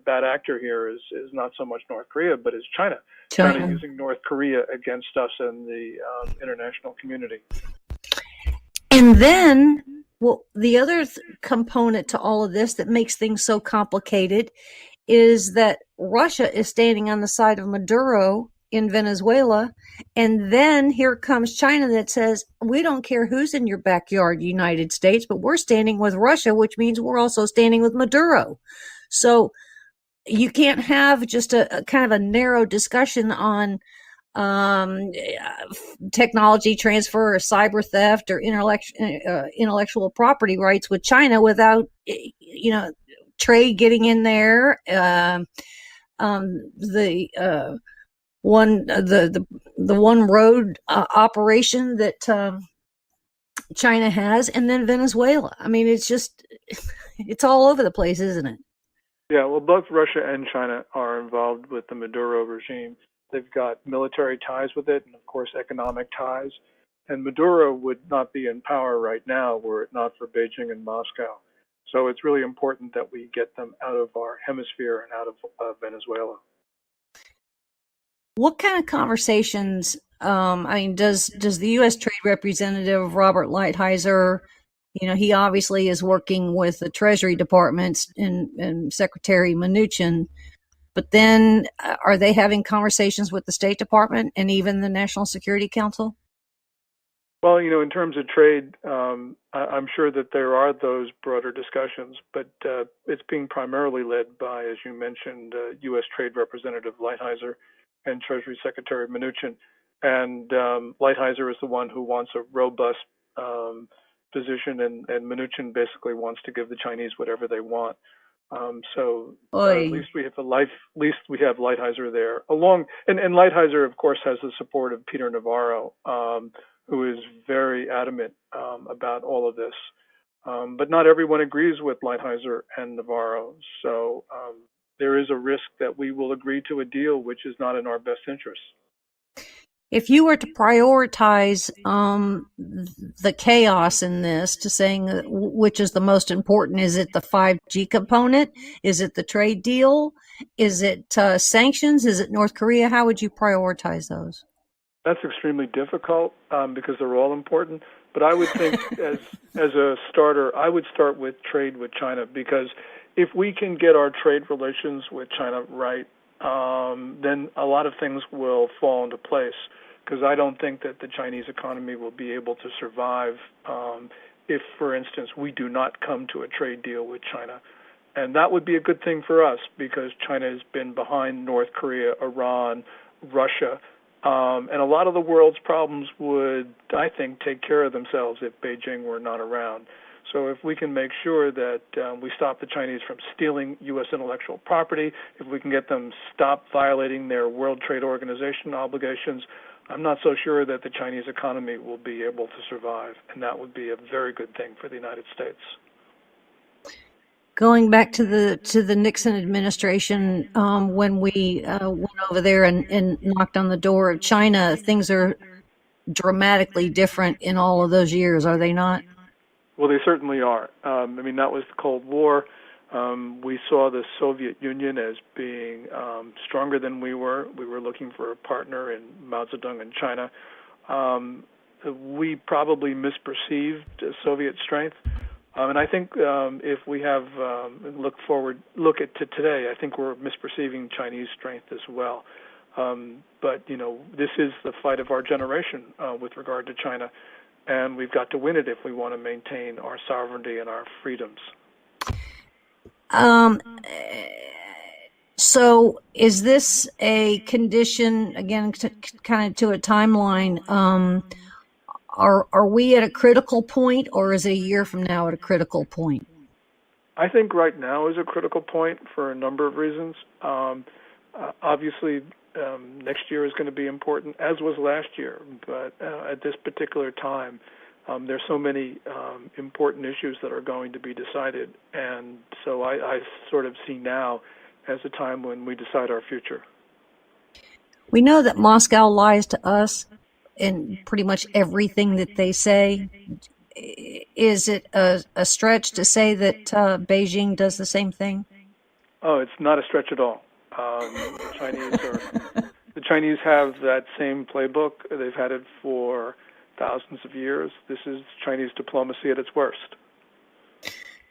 bad actor here is not so much North Korea, but is China. China using North Korea against us and the international community. And then, well, the other component to all of this that makes things so complicated is that Russia is standing on the side of Maduro in Venezuela. And then here comes China that says, we don't care who's in your backyard, United States, but we're standing with Russia, which means we're also standing with Maduro. So you can't have just a kind of a narrow discussion on technology transfer or cyber theft or intellectual property rights with China without, trade getting in there. The one road operation that China has, and then Venezuela. I mean, it's all over the place, isn't it? Yeah, well, both Russia and China are involved with the Maduro regime. They've got military ties with it and, of course, economic ties. And Maduro would not be in power right now were it not for Beijing and Moscow. So it's really important that we get them out of our hemisphere and out of Venezuela. What kind of conversations, does the U.S. Trade Representative Robert Lighthizer, he obviously is working with the Treasury Department and Secretary Mnuchin, but then are they having conversations with the State Department and even the National Security Council? Well, in terms of trade, I'm sure that there are those broader discussions, but it's being primarily led by, as you mentioned, U.S. Trade Representative Lighthizer and Treasury Secretary Mnuchin. And Lighthizer is the one who wants a robust position, and Mnuchin basically wants to give the Chinese whatever they want. At least we have Lighthizer there. And Lighthizer, of course, has the support of Peter Navarro, who is very adamant about all of this. But not everyone agrees with Lighthizer and Navarro. So there is a risk that we will agree to a deal which is not in our best interest. If you were to prioritize the chaos in this to saying which is the most important, is it the 5G component? Is it the trade deal? Is it sanctions? Is it North Korea? How would you prioritize those? That's extremely difficult because they're all important. But I would think as a starter, I would start with trade with China, because if we can get our trade relations with China right, then a lot of things will fall into place. because I don't think that the Chinese economy will be able to survive if, for instance, we do not come to a trade deal with China. And that would be a good thing for us because China has been behind North Korea, Iran, Russia, and a lot of the world's problems would, I think, take care of themselves if Beijing were not around. So if we can make sure that we stop the Chinese from stealing U.S. intellectual property, if we can get them stop violating their World Trade Organization obligations, I'm not so sure that the Chinese economy will be able to survive, and that would be a very good thing for the United States. Going back to the Nixon administration, when we went over there and knocked on the door of China, things are dramatically different in all of those years, are they not? Well, they certainly are. I mean, that was the Cold War. We saw the Soviet Union as being stronger than we were. We were looking for a partner in Mao Zedong and China. We probably misperceived Soviet strength. And I think if we have look at today, I think we're misperceiving Chinese strength as well. But, this is the fight of our generation with regard to China. And we've got to win it if we want to maintain our sovereignty and our freedoms. So is this a condition, again, kind of to a timeline, are we at a critical point, or is it a year from now at a critical point? I think right now is a critical point for a number of reasons. Obviously, next year is going to be important, as was last year. But at this particular time, there's so many important issues that are going to be decided. And so I sort of see now as a time when we decide our future. We know that Moscow lies to us in pretty much everything that they say. Is it a stretch to say that Beijing does the same thing? Oh, it's not a stretch at all. The Chinese have that same playbook. They've had it for thousands of years. This is Chinese diplomacy at its worst.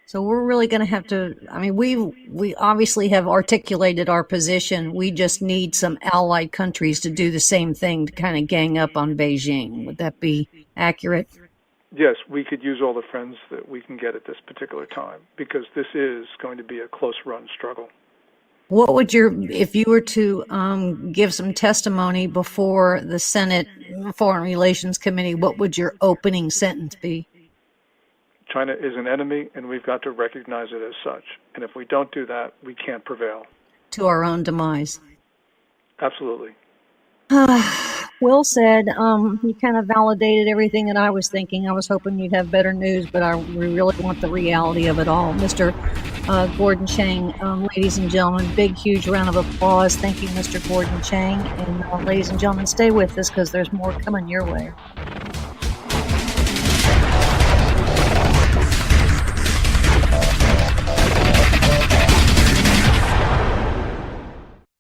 So we're really going to have to, we obviously have articulated our position. We just need some allied countries to do the same thing to kind of gang up on Beijing. Would that be accurate? Yes, we could use all the friends that we can get at this particular time because this is going to be a close-run struggle. What would if you were to give some testimony before the Senate Foreign Relations Committee, what would your opening sentence be? China is an enemy, and we've got to recognize it as such. And if we don't do that, we can't prevail. To our own demise. Absolutely. Will said, you kind of validated everything that I was thinking. I was hoping you'd have better news, but we really want the reality of it all. Mr. Gordon Chang, ladies and gentlemen, big, huge round of applause. Thank you, Mr. Gordon Chang. And ladies and gentlemen, stay with us because there's more coming your way.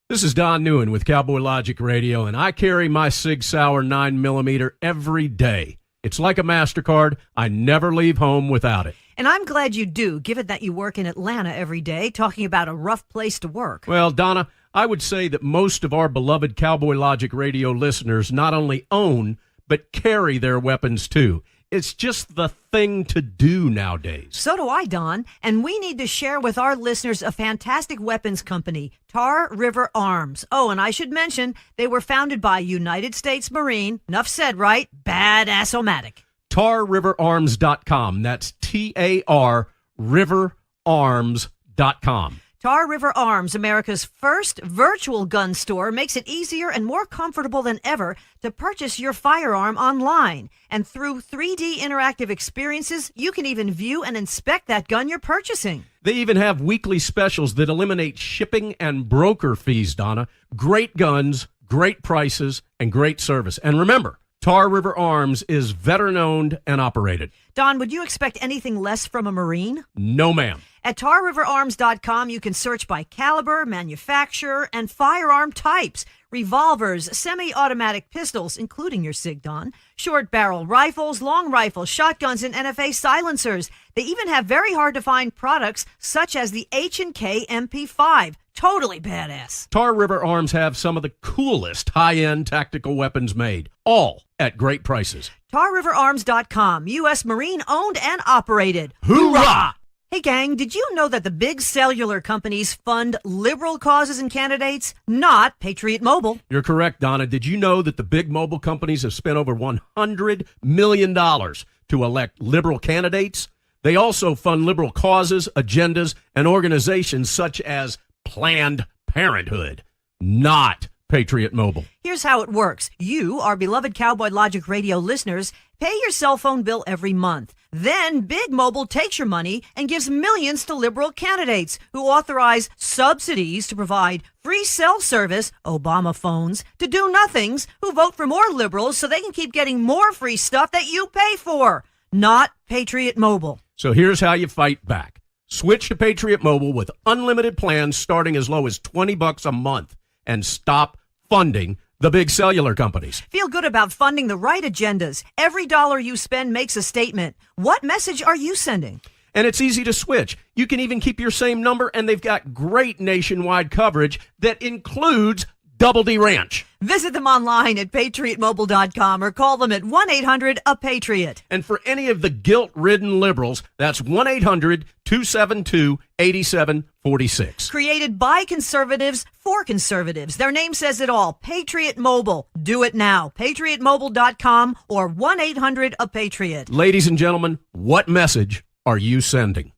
This is Don Newen with Cowboy Logic Radio, and I carry my Sig Sauer 9mm every day. It's like a MasterCard. I never leave home without it. And I'm glad you do, given that you work in Atlanta every day, talking about a rough place to work. Well, Donna, I would say that most of our beloved Cowboy Logic Radio listeners not only own, but carry their weapons, too. It's just the thing to do nowadays. So do I, Don. And we need to share with our listeners a fantastic weapons company, Tar River Arms. Oh, and I should mention, they were founded by United States Marine, enough said, right? Badass-o-matic. TarRiverArms.com. That's TAR Riverarms.com. Tar River Arms, America's first virtual gun store, makes it easier and more comfortable than ever to purchase your firearm online. And through 3D interactive experiences, you can even view and inspect that gun you're purchasing. They even have weekly specials that eliminate shipping and broker fees, Donna. Great guns, great prices, and great service. And remember, Tar River Arms is veteran-owned and operated. Don, would you expect anything less from a Marine? No, ma'am. At TarRiverArms.com, you can search by caliber, manufacturer, and firearm types. revolvers, semi-automatic pistols, including your Sigdon, short barrel rifles, long rifles, shotguns, and NFA silencers. They even have very hard-to-find products such as the H&K MP5. Totally badass. Tar River Arms have some of the coolest high-end tactical weapons made, all at great prices. TarRiverArms.com, U.S. Marine owned and operated. Hoorah! Hey, gang, did you know that the big cellular companies fund liberal causes and candidates, not Patriot Mobile? You're correct, Donna. Did you know that the big mobile companies have spent over $100 million to elect liberal candidates? They also fund liberal causes, agendas, and organizations such as Planned Parenthood, not Patriot Mobile. Here's how it works. You, our beloved Cowboy Logic Radio listeners, pay your cell phone bill every month. Then Big Mobile takes your money and gives millions to liberal candidates who authorize subsidies to provide free cell service, Obama phones, to do-nothings who vote for more liberals so they can keep getting more free stuff that you pay for. Not Patriot Mobile. So here's how you fight back. Switch to Patriot Mobile with unlimited plans starting as low as $20 a month and stop funding the big cellular companies. Feel good about funding the right agendas. Every dollar you spend makes a statement. What message are you sending? And it's easy to switch. You can even keep your same number, and they've got great nationwide coverage that includes Double D Ranch. Visit them online at patriotmobile.com or call them at 1-800-A-PATRIOT. And for any of the guilt-ridden liberals, that's 1-800-272-8746. Created by conservatives for conservatives. Their name says it all. Patriot Mobile. Do it now. patriotmobile.com or 1-800-A-PATRIOT. Ladies and gentlemen, what message are you sending?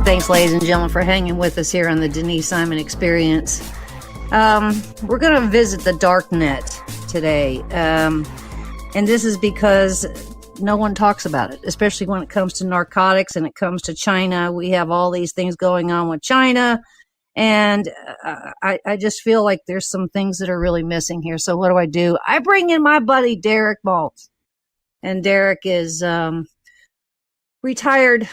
Thanks, ladies and gentlemen, for hanging with us here on the Denise Simon Experience. We're going to visit the dark net today. And this is because no one talks about it, especially when it comes to narcotics and it comes to China. We have all these things going on with China. And I just feel like there's some things that are really missing here. So what do? I bring in my buddy, Derek Maltz. And Derek is retired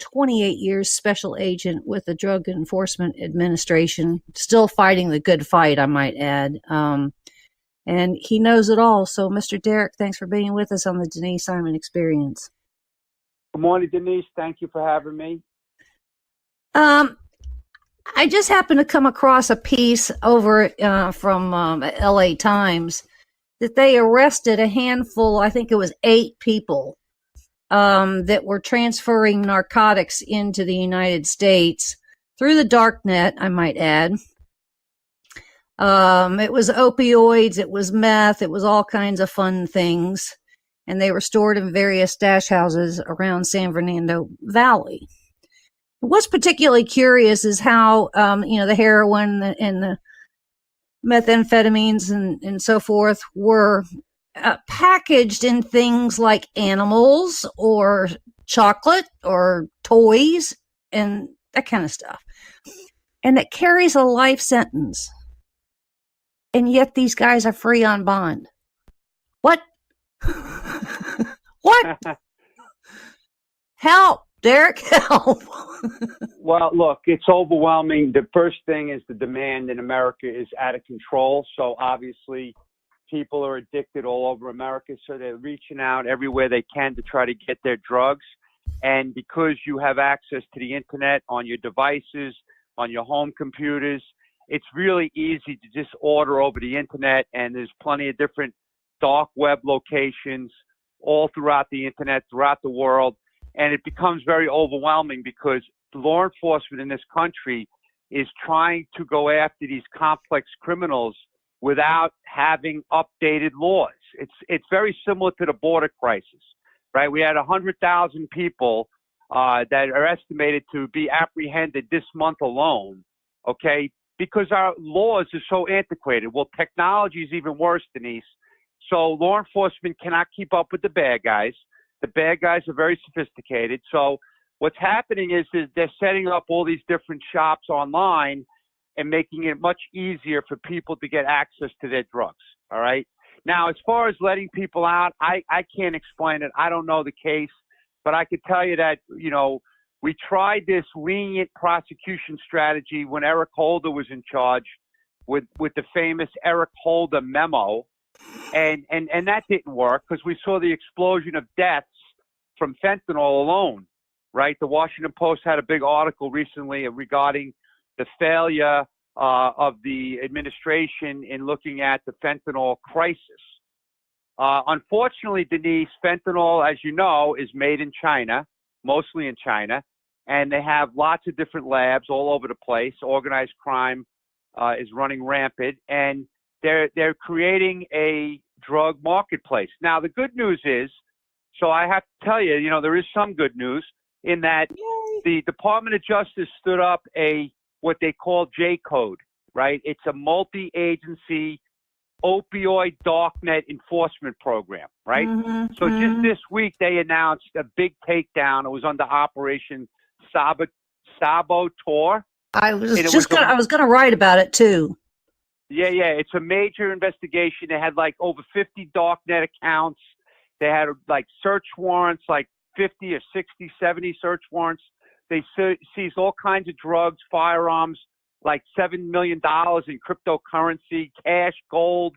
28 years special agent with the Drug Enforcement Administration, still fighting the good fight, I might add. And he knows it all. So, Mr. Derek, thanks for being with us on the Denise Simon Experience. Good morning, Denise. Thank you for having me. I just happened to come across a piece over from LA Times that they arrested a handful, I think it was 8 people, that were transferring narcotics into the United States through the dark net, I might add. It was opioids, it was meth, it was all kinds of fun things. And they were stored in various stash houses around San Fernando Valley. What's particularly curious is how, the heroin and the methamphetamines and so forth were packaged in things like animals or chocolate or toys and that kind of stuff. And it carries a life sentence. And yet these guys are free on bond. What? What? Help, Derek, help. Well, look, it's overwhelming. The first thing is the demand in America is out of control. So obviously people are addicted all over America, so they're reaching out everywhere they can to try to get their drugs. And because you have access to the internet on your devices, on your home computers, it's really easy to just order over the internet, and there's plenty of different dark web locations all throughout the internet, throughout the world. And it becomes very overwhelming because law enforcement in this country is trying to go after these complex criminals without having updated laws. It's very similar to the border crisis, right? We had 100,000 people that are estimated to be apprehended this month alone, okay, because our laws are so antiquated. Well, technology is even worse, Denise. So law enforcement cannot keep up with the bad guys. The bad guys are very sophisticated. So what's happening is they're setting up all these different shops online and making it much easier for people to get access to their drugs. All right. Now, as far as letting people out, I can't explain it. I don't know the case, but I could tell you that, we tried this lenient prosecution strategy when Eric Holder was in charge with the famous Eric Holder memo. And that didn't work because we saw the explosion of deaths from fentanyl alone, right? The Washington Post had a big article recently regarding the failure of the administration in looking at the fentanyl crisis. Unfortunately, Denise, fentanyl, as you know, is made in China, mostly in China, and they have lots of different labs all over the place. Organized crime is running rampant, and they're creating a drug marketplace. Now, the good news is, so I have to tell you, there is some good news in that the Department of Justice stood up what they call J-Code, right? It's a multi-agency opioid darknet enforcement program, right? So just this week they announced a big takedown. It was under Operation Saboteur. I was going to write about it too. Yeah. It's a major investigation. They had like over 50 darknet accounts. They had like search warrants, like 50 or 60, 70 search warrants. They seized all kinds of drugs, firearms, like $7 million in cryptocurrency, cash, gold.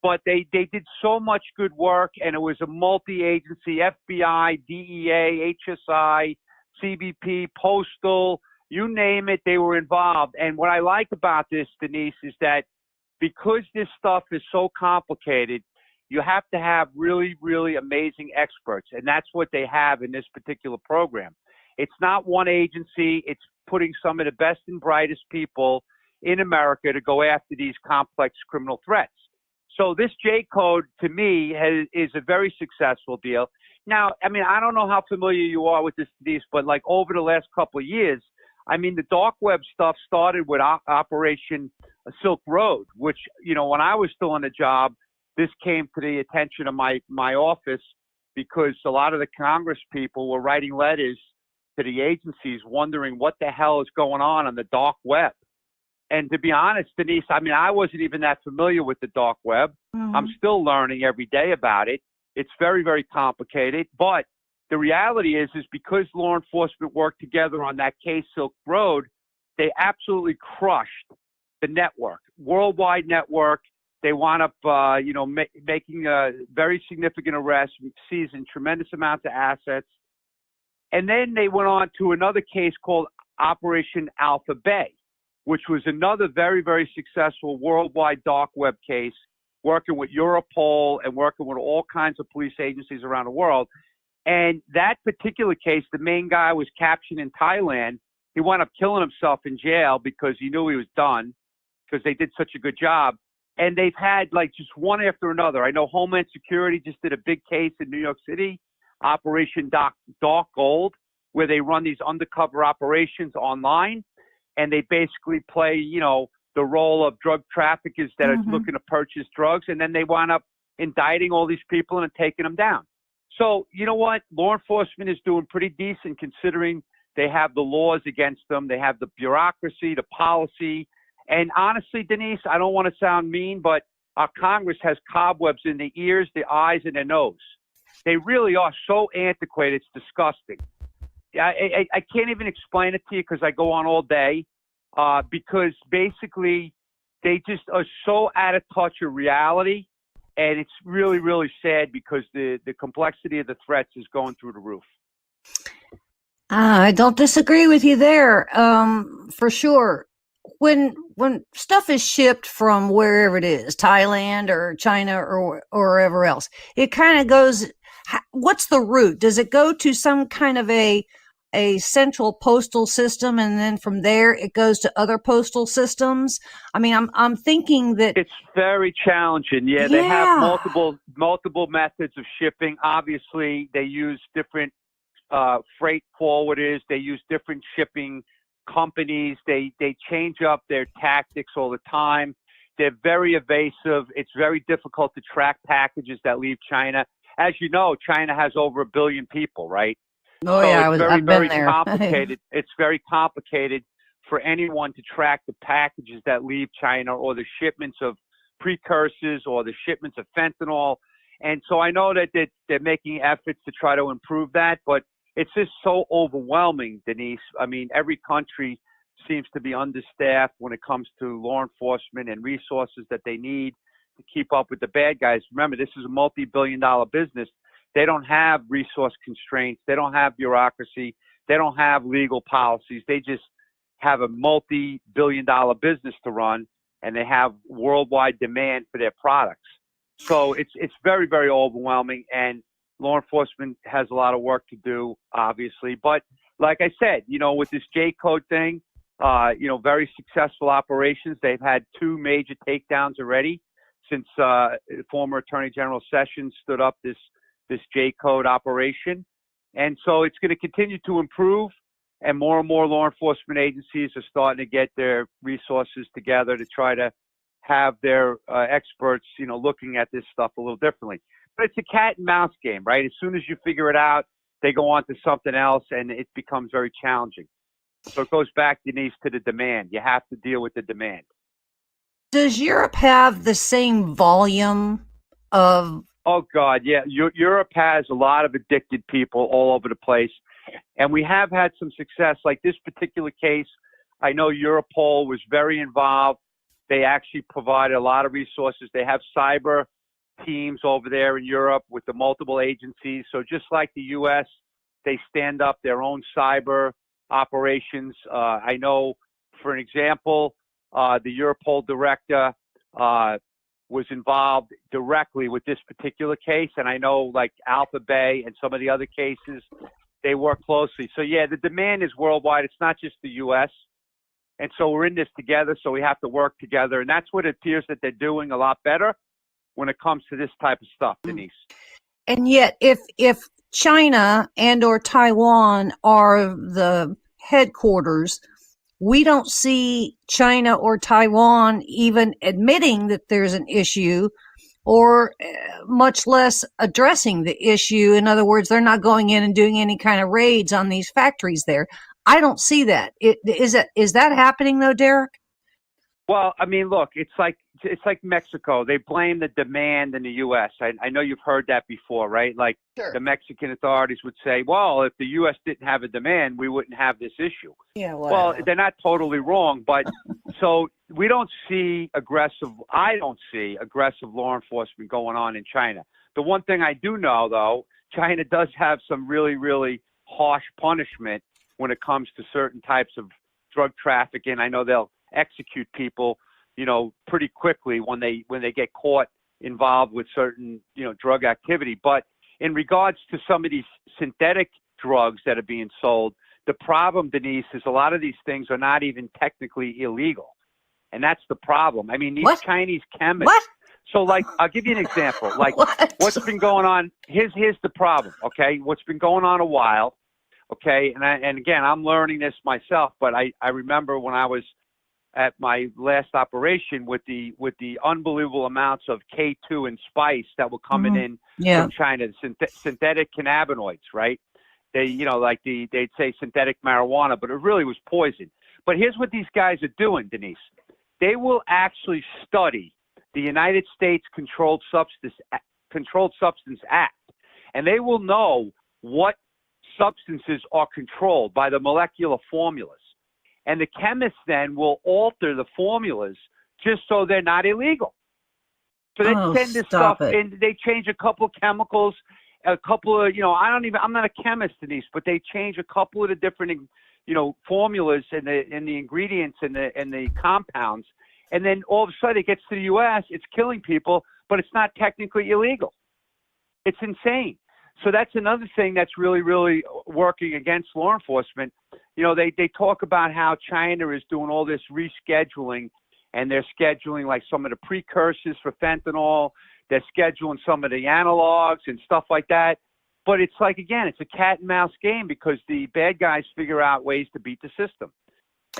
But they did so much good work, and it was a multi-agency, FBI, DEA, HSI, CBP, Postal, you name it, they were involved. And what I like about this, Denise, is that because this stuff is so complicated, you have to have really, really amazing experts. And that's what they have in this particular program. It's not one agency. It's putting some of the best and brightest people in America to go after these complex criminal threats. So this J-Code, to me, is a very successful deal. Now, I mean, I don't know how familiar you are with this, but like over the last couple of years, I mean, the dark web stuff started with Operation Silk Road, which, when I was still on the job, this came to the attention of my office because a lot of the Congress people were writing letters to the agencies wondering what the hell is going on the dark web. And to be honest, Denise, I mean, I wasn't even that familiar with the dark web. I'm still learning every day about it. It's very, very complicated. But the reality is because law enforcement worked together on that case, Silk Road, they absolutely crushed the network, worldwide network. They wound up, making a very significant arrest, seizing tremendous amounts of assets. And then they went on to another case called Operation Alpha Bay, which was another very, very successful worldwide dark web case, working with Europol and working with all kinds of police agencies around the world. And that particular case, the main guy was captured in Thailand. He wound up killing himself in jail because he knew he was done because they did such a good job. And they've had like just one after another. I know Homeland Security just did a big case in New York City, Operation Dark Gold, where they run these undercover operations online. And they basically play, the role of drug traffickers that are looking to purchase drugs. And then they wind up indicting all these people and taking them down. So, you know what? Law enforcement is doing pretty decent considering they have the laws against them. They have the bureaucracy, the policy. And honestly, Denise, I don't want to sound mean, but our Congress has cobwebs in the ears, the eyes, and the nose. They really are so antiquated. It's disgusting. I can't even explain it to you because I go on all day because basically they just are so out of touch of reality. And it's really, really sad because the complexity of the threats is going through the roof. I don't disagree with you there, for sure. When stuff is shipped from wherever it is, Thailand or China or wherever else, it kind of goes, what's the route? Does it go to some kind of a central postal system, and then from there it goes to other postal systems? I mean, I'm thinking that it's very challenging. Yeah, they have multiple methods of shipping. Obviously, they use different freight forwarders. They use different shipping companies. They change up their tactics all the time. They're very evasive. It's very difficult to track packages that leave China. As you know, China has over 1 billion people, right? Oh, So yeah, it's I've been very there. complicated. It's very complicated for anyone to track the packages that leave China or the shipments of precursors or the shipments of fentanyl. And so I know that they're making efforts to try to improve that, but it's just so overwhelming, Denise. I mean, every country seems to be understaffed when it comes to law enforcement and resources that they need to keep up with the bad guys. Remember, this is a multi-billion-dollar business. They don't have resource constraints. They don't have bureaucracy. They don't have legal policies. They just have a multi-billion-dollar business to run, and they have worldwide demand for their products. So it's very, very overwhelming, and law enforcement has a lot of work to do, obviously. But like I said, with this J code thing, very successful operations. They've had 2 major takedowns already since former Attorney General Sessions stood up this J code operation. And so it's going to continue to improve, and more law enforcement agencies are starting to get their resources together to try to have their experts, looking at this stuff a little differently. But it's a cat and mouse game, right? As soon as you figure it out, they go on to something else, and it becomes very challenging. So it goes back, Denise, to the demand. You have to deal with the demand. Does Europe have the same volume of... Oh, God, yeah. Europe has a lot of addicted people all over the place. And we have had some success. Like this particular case, I know Europol was very involved. They actually provide a lot of resources. They have cyber teams over there in Europe with the multiple agencies. So just like the U.S., they stand up their own cyber operations. I know, for an example, the Europol director was involved directly with this particular case. And I know like Alpha Bay and some of the other cases, they work closely. So yeah, the demand is worldwide. It's not just the U.S. And so we're in this together. So we have to work together. And that's what it appears that they're doing a lot better when it comes to this type of stuff, Denise. And yet, if China and or Taiwan are the headquarters, we don't see China or Taiwan even admitting that there's an issue, or much less addressing the issue. In other words, they're not going in and doing any kind of raids on these factories there. I don't see that. Is that happening though, Derek? Well, I mean, look, it's like Mexico. They blame the demand in the U.S. I know you've heard that before, right? Like Sure. The Mexican authorities would say, well, if the U.S. didn't have a demand, we wouldn't have this issue. Yeah, well, they're not totally wrong, but so I don't see aggressive law enforcement going on in China. The one thing I do know, though, China does have some really, really harsh punishment when it comes to certain types of drug trafficking. I know they'll execute people, pretty quickly when they get caught involved with certain, drug activity. But in regards to some of these synthetic drugs that are being sold, the problem, Denise, is a lot of these things are not even technically illegal. And that's the problem. I mean, these Chinese chemists. What? So, like, I'll give you an example. Like, what's been going on? Here's the problem, okay? What's been going on a while, okay? And again, I'm learning this myself, but I remember when I was at my last operation with the unbelievable amounts of K2 and spice that were coming in from China, synthetic cannabinoids, right? They, they'd say synthetic marijuana, but it really was poison. But here's what these guys are doing, Denise. They will actually study the United States Controlled Substance Act, and they will know what substances are controlled by the molecular formulas. And the chemists then will alter the formulas just so they're not illegal. So they send this stuff in, they change a couple of chemicals, a couple of, I'm not a chemist, Denise, but they change a couple of the different, formulas and the ingredients and the compounds. And then all of a sudden it gets to the U.S., it's killing people, but it's not technically illegal. It's insane. So that's another thing that's really, really working against law enforcement. They talk about how China is doing all this rescheduling, and they're scheduling like some of the precursors for fentanyl. They're scheduling some of the analogs and stuff like that. But it's like, again, it's a cat and mouse game because the bad guys figure out ways to beat the system.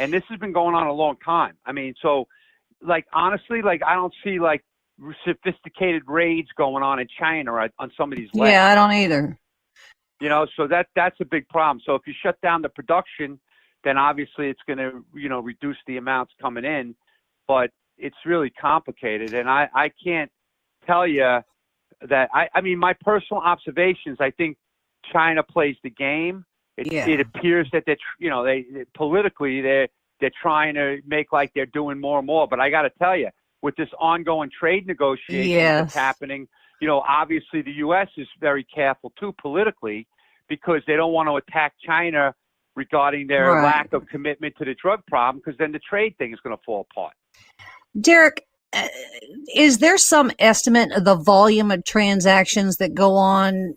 And this has been going on a long time. I mean, so like, honestly, like I don't see like sophisticated raids going on in China or on some of these labs. Yeah, I don't either. You know, so that's a big problem. So if you shut down the production, then obviously it's going to, you know, reduce the amounts coming in. But it's really complicated. And I can't tell you that. I mean, my personal observations, I think China plays the game. It appears that they politically they're trying to make like they're doing more and more. But I got to tell you, with this ongoing trade negotiation that's happening, you know, obviously the U.S. is very careful too politically because they don't want to attack China regarding their lack of commitment to the drug problem, because then the trade thing is going to fall apart. Derek, is there some estimate of the volume of transactions that go on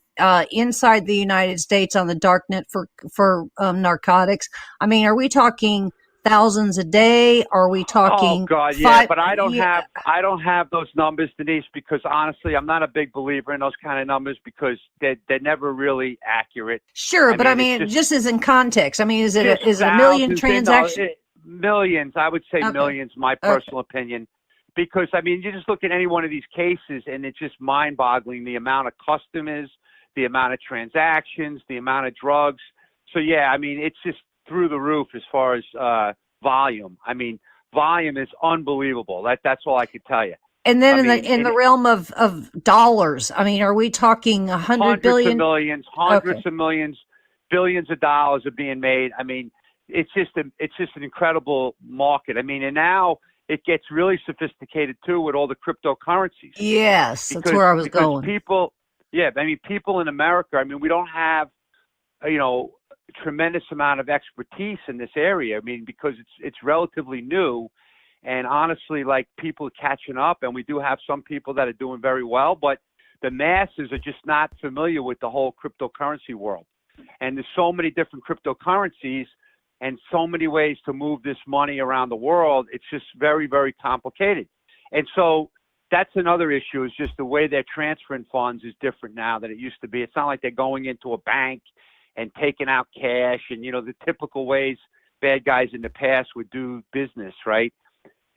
inside the United States on the darknet for narcotics? I mean, are we talking thousands a day? Are we talking? Oh God, yeah, but I don't have those numbers, Denise, because honestly, I'm not a big believer in those kind of numbers because they're never really accurate. Sure, but I mean, just as in context, I mean, is it a million transactions? Millions, I would say millions. My personal opinion, because I mean, you just look at any one of these cases, and it's just mind-boggling the amount of customers, the amount of transactions, the amount of drugs. So yeah, I mean, it's just through the roof as far as volume. I mean, volume is unbelievable. That's all I could tell you. And then in the realm of dollars, I mean, are we talking $100 billion? Hundreds of millions, billions of dollars are being made. I mean, it's just an incredible market. I mean, and now it gets really sophisticated too with all the cryptocurrencies. Yes, that's where I was going. People in America, I mean, we don't have, you know, a tremendous amount of expertise in this area. I mean, because it's relatively new, and honestly, like, people are catching up, and we do have some people that are doing very well, but the masses are just not familiar with the whole cryptocurrency world. And there's so many different cryptocurrencies and so many ways to move this money around the world. It's just very, very complicated. And so that's another issue, is just the way they're transferring funds is different now than it used to be. It's not like they're going into a bank and taking out cash and, you know, the typical ways bad guys in the past would do business, right?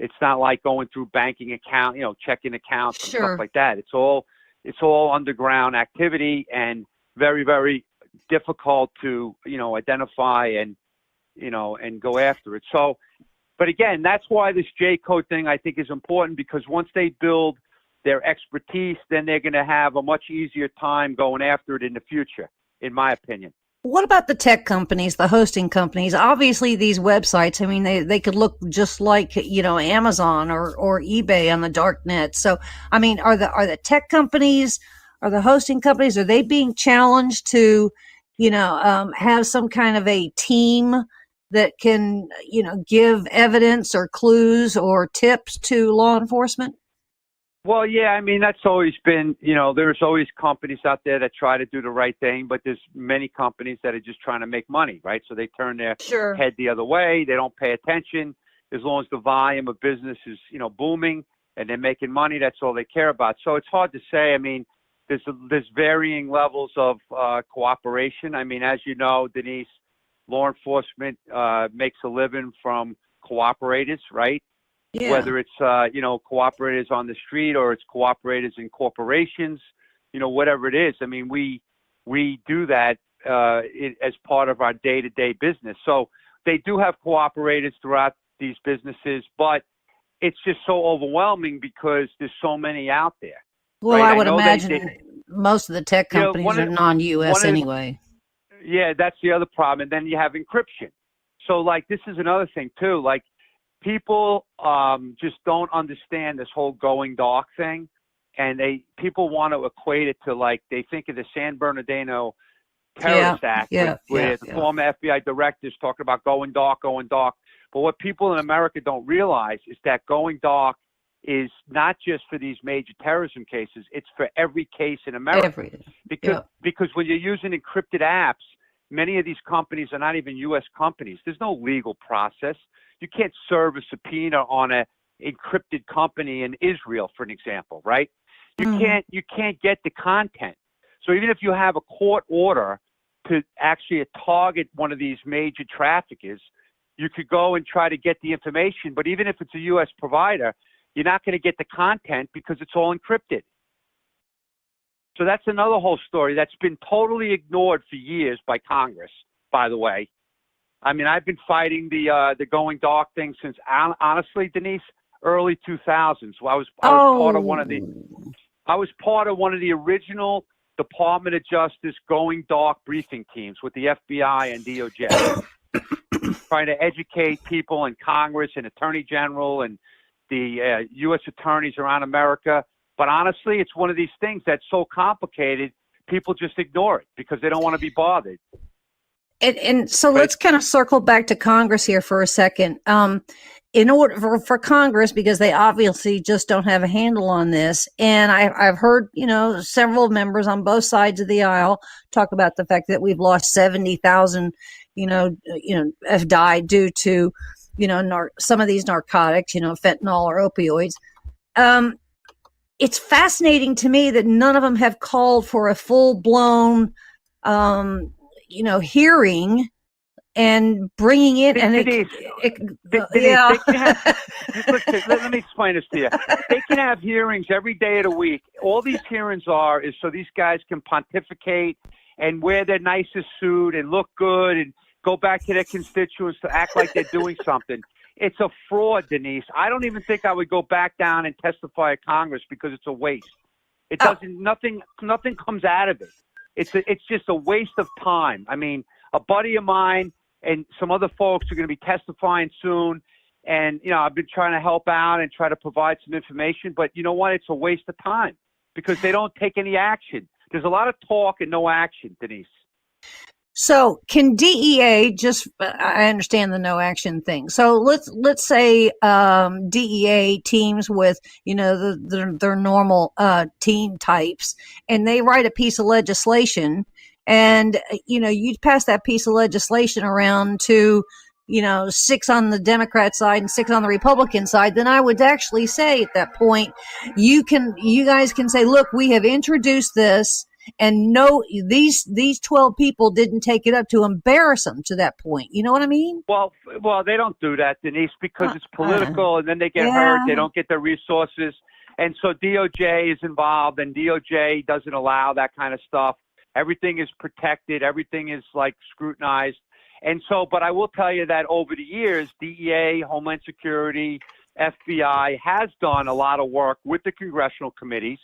It's not like going through banking account, you know, checking accounts and stuff like that. It's all underground activity and very, very difficult to, you know, identify and, you know, and go after it. So, but again, that's why this J-code thing I think is important, because once they build their expertise, then they're going to have a much easier time going after it in the future, in my opinion. What about the tech companies, the hosting companies? Obviously, these websites, I mean, they could look just like, you know, Amazon or eBay on the dark net. So, I mean, are the tech companies, are the hosting companies, are they being challenged to, you know, have some kind of a team that can, you know, give evidence or clues or tips to law enforcement? Well, yeah, I mean, that's always been, you know, there's always companies out there that try to do the right thing, but there's many companies that are just trying to make money, right? So they turn their head the other way. They don't pay attention. As long as the volume of business is, you know, booming and they're making money, that's all they care about. So it's hard to say. I mean, there's varying levels of cooperation. I mean, as you know, Denise, law enforcement makes a living from cooperators, right? Yeah. Whether it's, you know, cooperators on the street or it's cooperators in corporations, you know, whatever it is. I mean, we do that as part of our day-to-day business. So they do have cooperators throughout these businesses, but it's just so overwhelming because there's so many out there. Well, right? I would imagine most of the tech companies are non-U.S. anyway. Yeah, that's the other problem. And then you have encryption. So, like, this is another thing, too. Like, people just don't understand this whole going dark thing, and people want to equate it to, like, they think of the San Bernardino Terrorist Act, where the former FBI directors talking about going dark. But what people in America don't realize is that going dark is not just for these major terrorism cases; it's for every case in America. Because when you're using encrypted apps, many of these companies are not even U.S. companies. There's no legal process. You can't serve a subpoena on an encrypted company in Israel, for an example, right? You can't get the content. So even if you have a court order to actually target one of these major traffickers, you could go and try to get the information. But even if it's a U.S. provider, you're not going to get the content because it's all encrypted. So that's another whole story that's been totally ignored for years by Congress, by the way. I mean, I've been fighting the going dark thing since, honestly, Denise, early 2000s. So I was part of one of the original Department of Justice going dark briefing teams with the FBI and DOJ, trying to educate people in Congress and Attorney General and the U.S. attorneys around America. But honestly, it's one of these things that's so complicated, people just ignore it because they don't want to be bothered. And so let's kind of circle back to Congress here for a second. In order for Congress, because they obviously just don't have a handle on this, and I've heard, several members on both sides of the aisle talk about the fact that we've lost 70,000, have died due to, some of these narcotics, fentanyl or opioids. It's fascinating to me that none of them have called for a full-blown, hearing and bringing it. And Denise, let me explain this to you. They can have hearings every day of the week. All these hearings is so these guys can pontificate and wear their nicest suit and look good and go back to their constituents to act like they're doing something. It's a fraud, Denise. I don't even think I would go back down and testify at Congress because it's a waste. It doesn't. Nothing comes out of it. It's just a waste of time. I mean, a buddy of mine and some other folks are going to be testifying soon, and I've been trying to help out and try to provide some information. But you know what? It's a waste of time because they don't take any action. There's a lot of talk and no action, Denise. So can DEA I understand the no action thing. So let's say DEA teams with, their normal team types, and they write a piece of legislation, and, you'd pass that piece of legislation around to, 6 on the Democrat side and 6 on the Republican side, then I would actually say at that point, you guys can say, look, we have introduced this. And no, these 12 people didn't take it up to embarrass them to that point. You know what I mean? Well, they don't do that, Denise, because it's political, and then they get hurt. They don't get their resources, and so DOJ is involved, and DOJ doesn't allow that kind of stuff. Everything is protected. Everything is scrutinized, and so. But I will tell you that over the years, DEA, Homeland Security, FBI has done a lot of work with the congressional committees.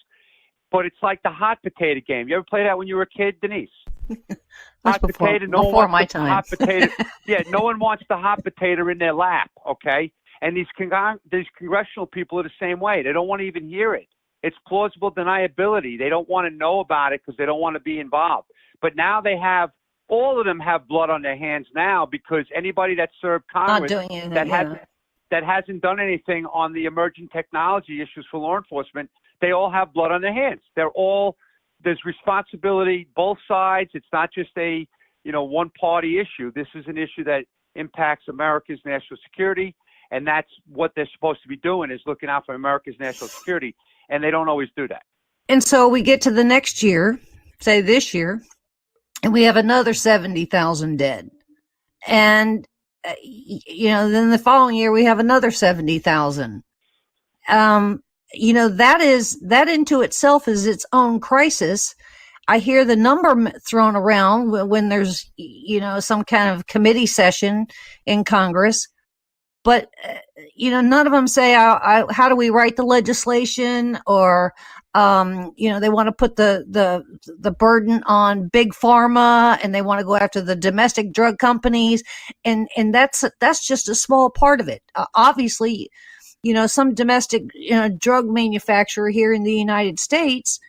But it's like the hot potato game. You ever play that when you were a kid, Denise? Hot potato. No one wants the hot potato. Yeah, no one wants the hot potato in their lap. Okay, and these congressional people are the same way. They don't want to even hear it. It's plausible deniability. They don't want to know about it because they don't want to be involved. But now all of them have blood on their hands now because anybody that served Congress that hasn't done anything on the emerging technology issues for law enforcement. They all have blood on their hands. There's responsibility, both sides. It's not just a, one-party issue. This is an issue that impacts America's national security, and that's what they're supposed to be doing is looking out for America's national security, and they don't always do that. And so we get to the next year, say this year, and we have another 70,000 dead. And, then the following year we have another 70,000. That into itself is its own crisis. I hear the number thrown around when there's, some kind of committee session in Congress, but, none of them say, how do we write the legislation or, they want to put the burden on big pharma and they want to go after the domestic drug companies. And that's just a small part of it. Obviously, some domestic, drug manufacturer here in the United States,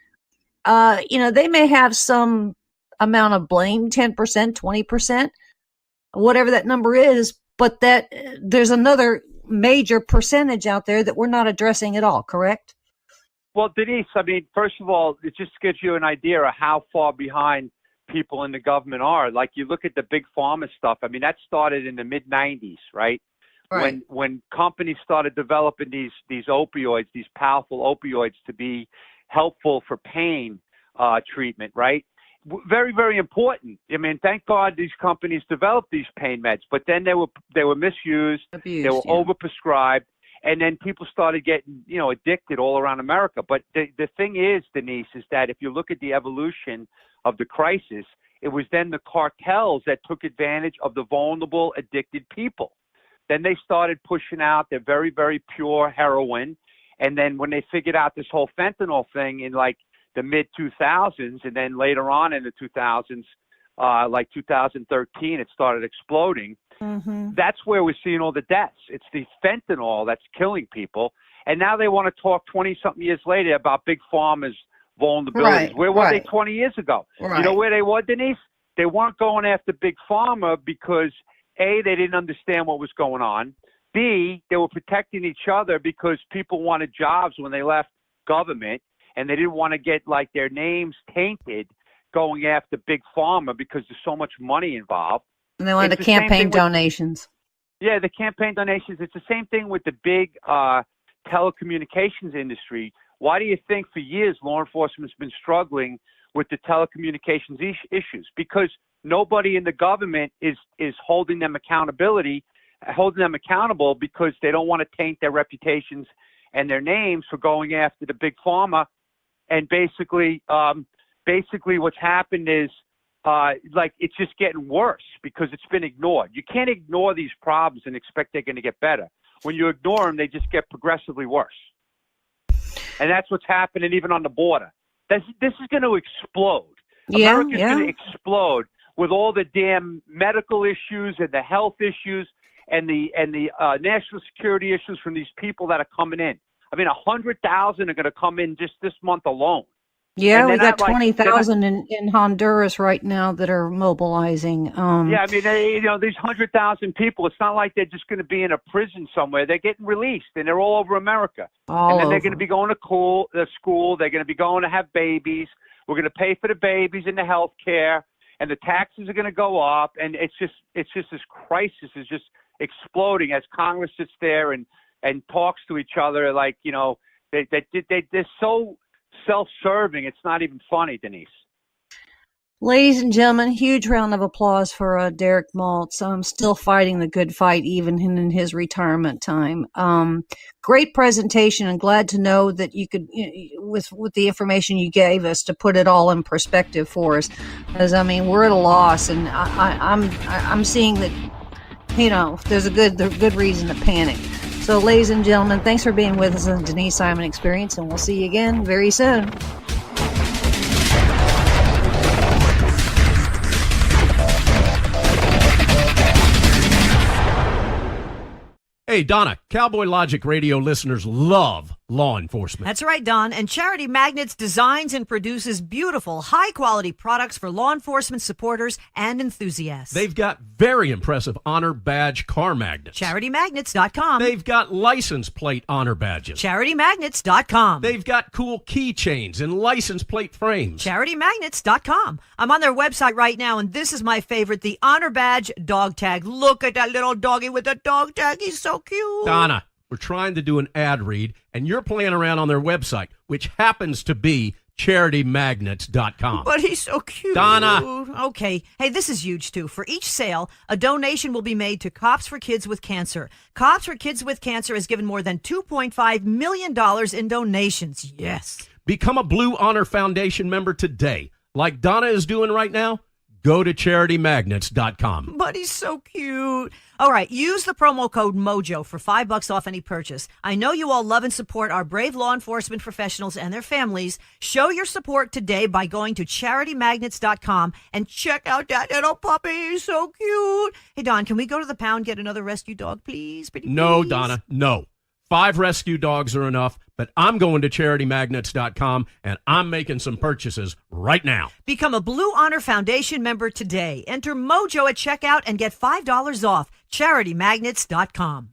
they may have some amount of blame, 10%, 20%, whatever that number is, but that there's another major percentage out there that we're not addressing at all, correct? Well, Denise, I mean, first of all, it just gives you an idea of how far behind people in the government are. Like you look at the big pharma stuff. I mean, that started in the mid-'90s, right? Right. When companies started developing these opioids, these powerful opioids to be helpful for pain treatment, right? Very, very important. I mean, thank God these companies developed these pain meds, but then they were misused, they were overprescribed, And then people started getting, addicted all around America. But the thing is, Denise, is that if you look at the evolution of the crisis, it was then the cartels that took advantage of the vulnerable, addicted people. Then they started pushing out their very, very pure heroin. And then when they figured out this whole fentanyl thing in like the mid-2000s, and then later on in the 2000s, like 2013, it started exploding. Mm-hmm. That's where we're seeing all the deaths. It's the fentanyl that's killing people. And now they want to talk 20-something years later about Big Pharma's vulnerabilities. Right, Where were right. they 20 years ago? Right. You know where they were, Denise? They weren't going after Big Pharma because, A, they didn't understand what was going on. B, they were protecting each other because people wanted jobs when they left government, and they didn't want to get, like, their names tainted going after Big Pharma because there's so much money involved. And they wanted It's the the same campaign thing with- donations. Yeah, the campaign donations. It's the same thing with the big telecommunications industry. Why do you think for years law enforcement's been struggling with the telecommunications issues? Because nobody in the government is holding them accountable because they don't want to taint their reputations and their names for going after the Big Pharma. And basically what's happened is it's just getting worse because it's been ignored. You can't ignore these problems and expect they're going to get better. When you ignore them, they just get progressively worse. And that's what's happening even on the border. This is going to explode. Yeah, America's going to explode with all the damn medical issues and the health issues and the national security issues from these people that are coming in. I mean, 100,000 are going to come in just this month alone. Yeah, And we they're got not 20,000 in Honduras right now that are mobilizing. Yeah, I mean, these 100,000 people, it's not like they're just going to be in a prison somewhere. They're getting released, and they're all over America. And then they're going to be going to school. They're going to be going to have babies. We're going to pay for the babies and the health care, and the taxes are going to go up. And it's just this crisis is just exploding as Congress sits there and talks to each other like, they're so self-serving. It's not even funny, Denise. Ladies and gentlemen, huge round of applause for Derek Maltz. Still fighting the good fight even in his retirement time. Great presentation, and glad to know that you could, with the information you gave us, to put it all in perspective for us. Because we're at a loss, and I'm seeing that there's a good reason to panic. So, ladies and gentlemen, thanks for being with us on the Denise Simon Experience, and we'll see you again very soon. Hey, Donna, Cowboy Logic Radio listeners love law enforcement. That's right, Don. And Charity Magnets designs and produces beautiful, high-quality products for law enforcement supporters and enthusiasts. They've got very impressive honor badge car magnets. CharityMagnets.com. They've got license plate honor badges. CharityMagnets.com. They've got cool keychains and license plate frames. CharityMagnets.com. I'm on their website right now, and this is my favorite, the Honor Badge dog tag. Look at that little doggy with the dog tag. He's so cute. Donna, we're trying to do an ad read, and you're playing around on their website, which happens to be CharityMagnets.com. But he's so cute. Donna. Okay. Hey, this is huge, too. For each sale, a donation will be made to Cops for Kids with Cancer. Cops for Kids with Cancer has given more than $2.5 million in donations. Yes. Become a Blue Honor Foundation member today. Like Donna is doing right now, go to CharityMagnets.com. But he's so cute. All right, use the promo code MOJO for $5 off any purchase. I know you all love and support our brave law enforcement professionals and their families. Show your support today by going to CharityMagnets.com and check out that little puppy. He's so cute. Hey, Don, can we go to the pound, get another rescue dog, please? Pretty No, please? Donna, no. 5 rescue dogs are enough, but I'm going to CharityMagnets.com, and I'm making some purchases right now. Become a Blue Honor Foundation member today. Enter MOJO at checkout and get $5 off. CharityMagnets.com.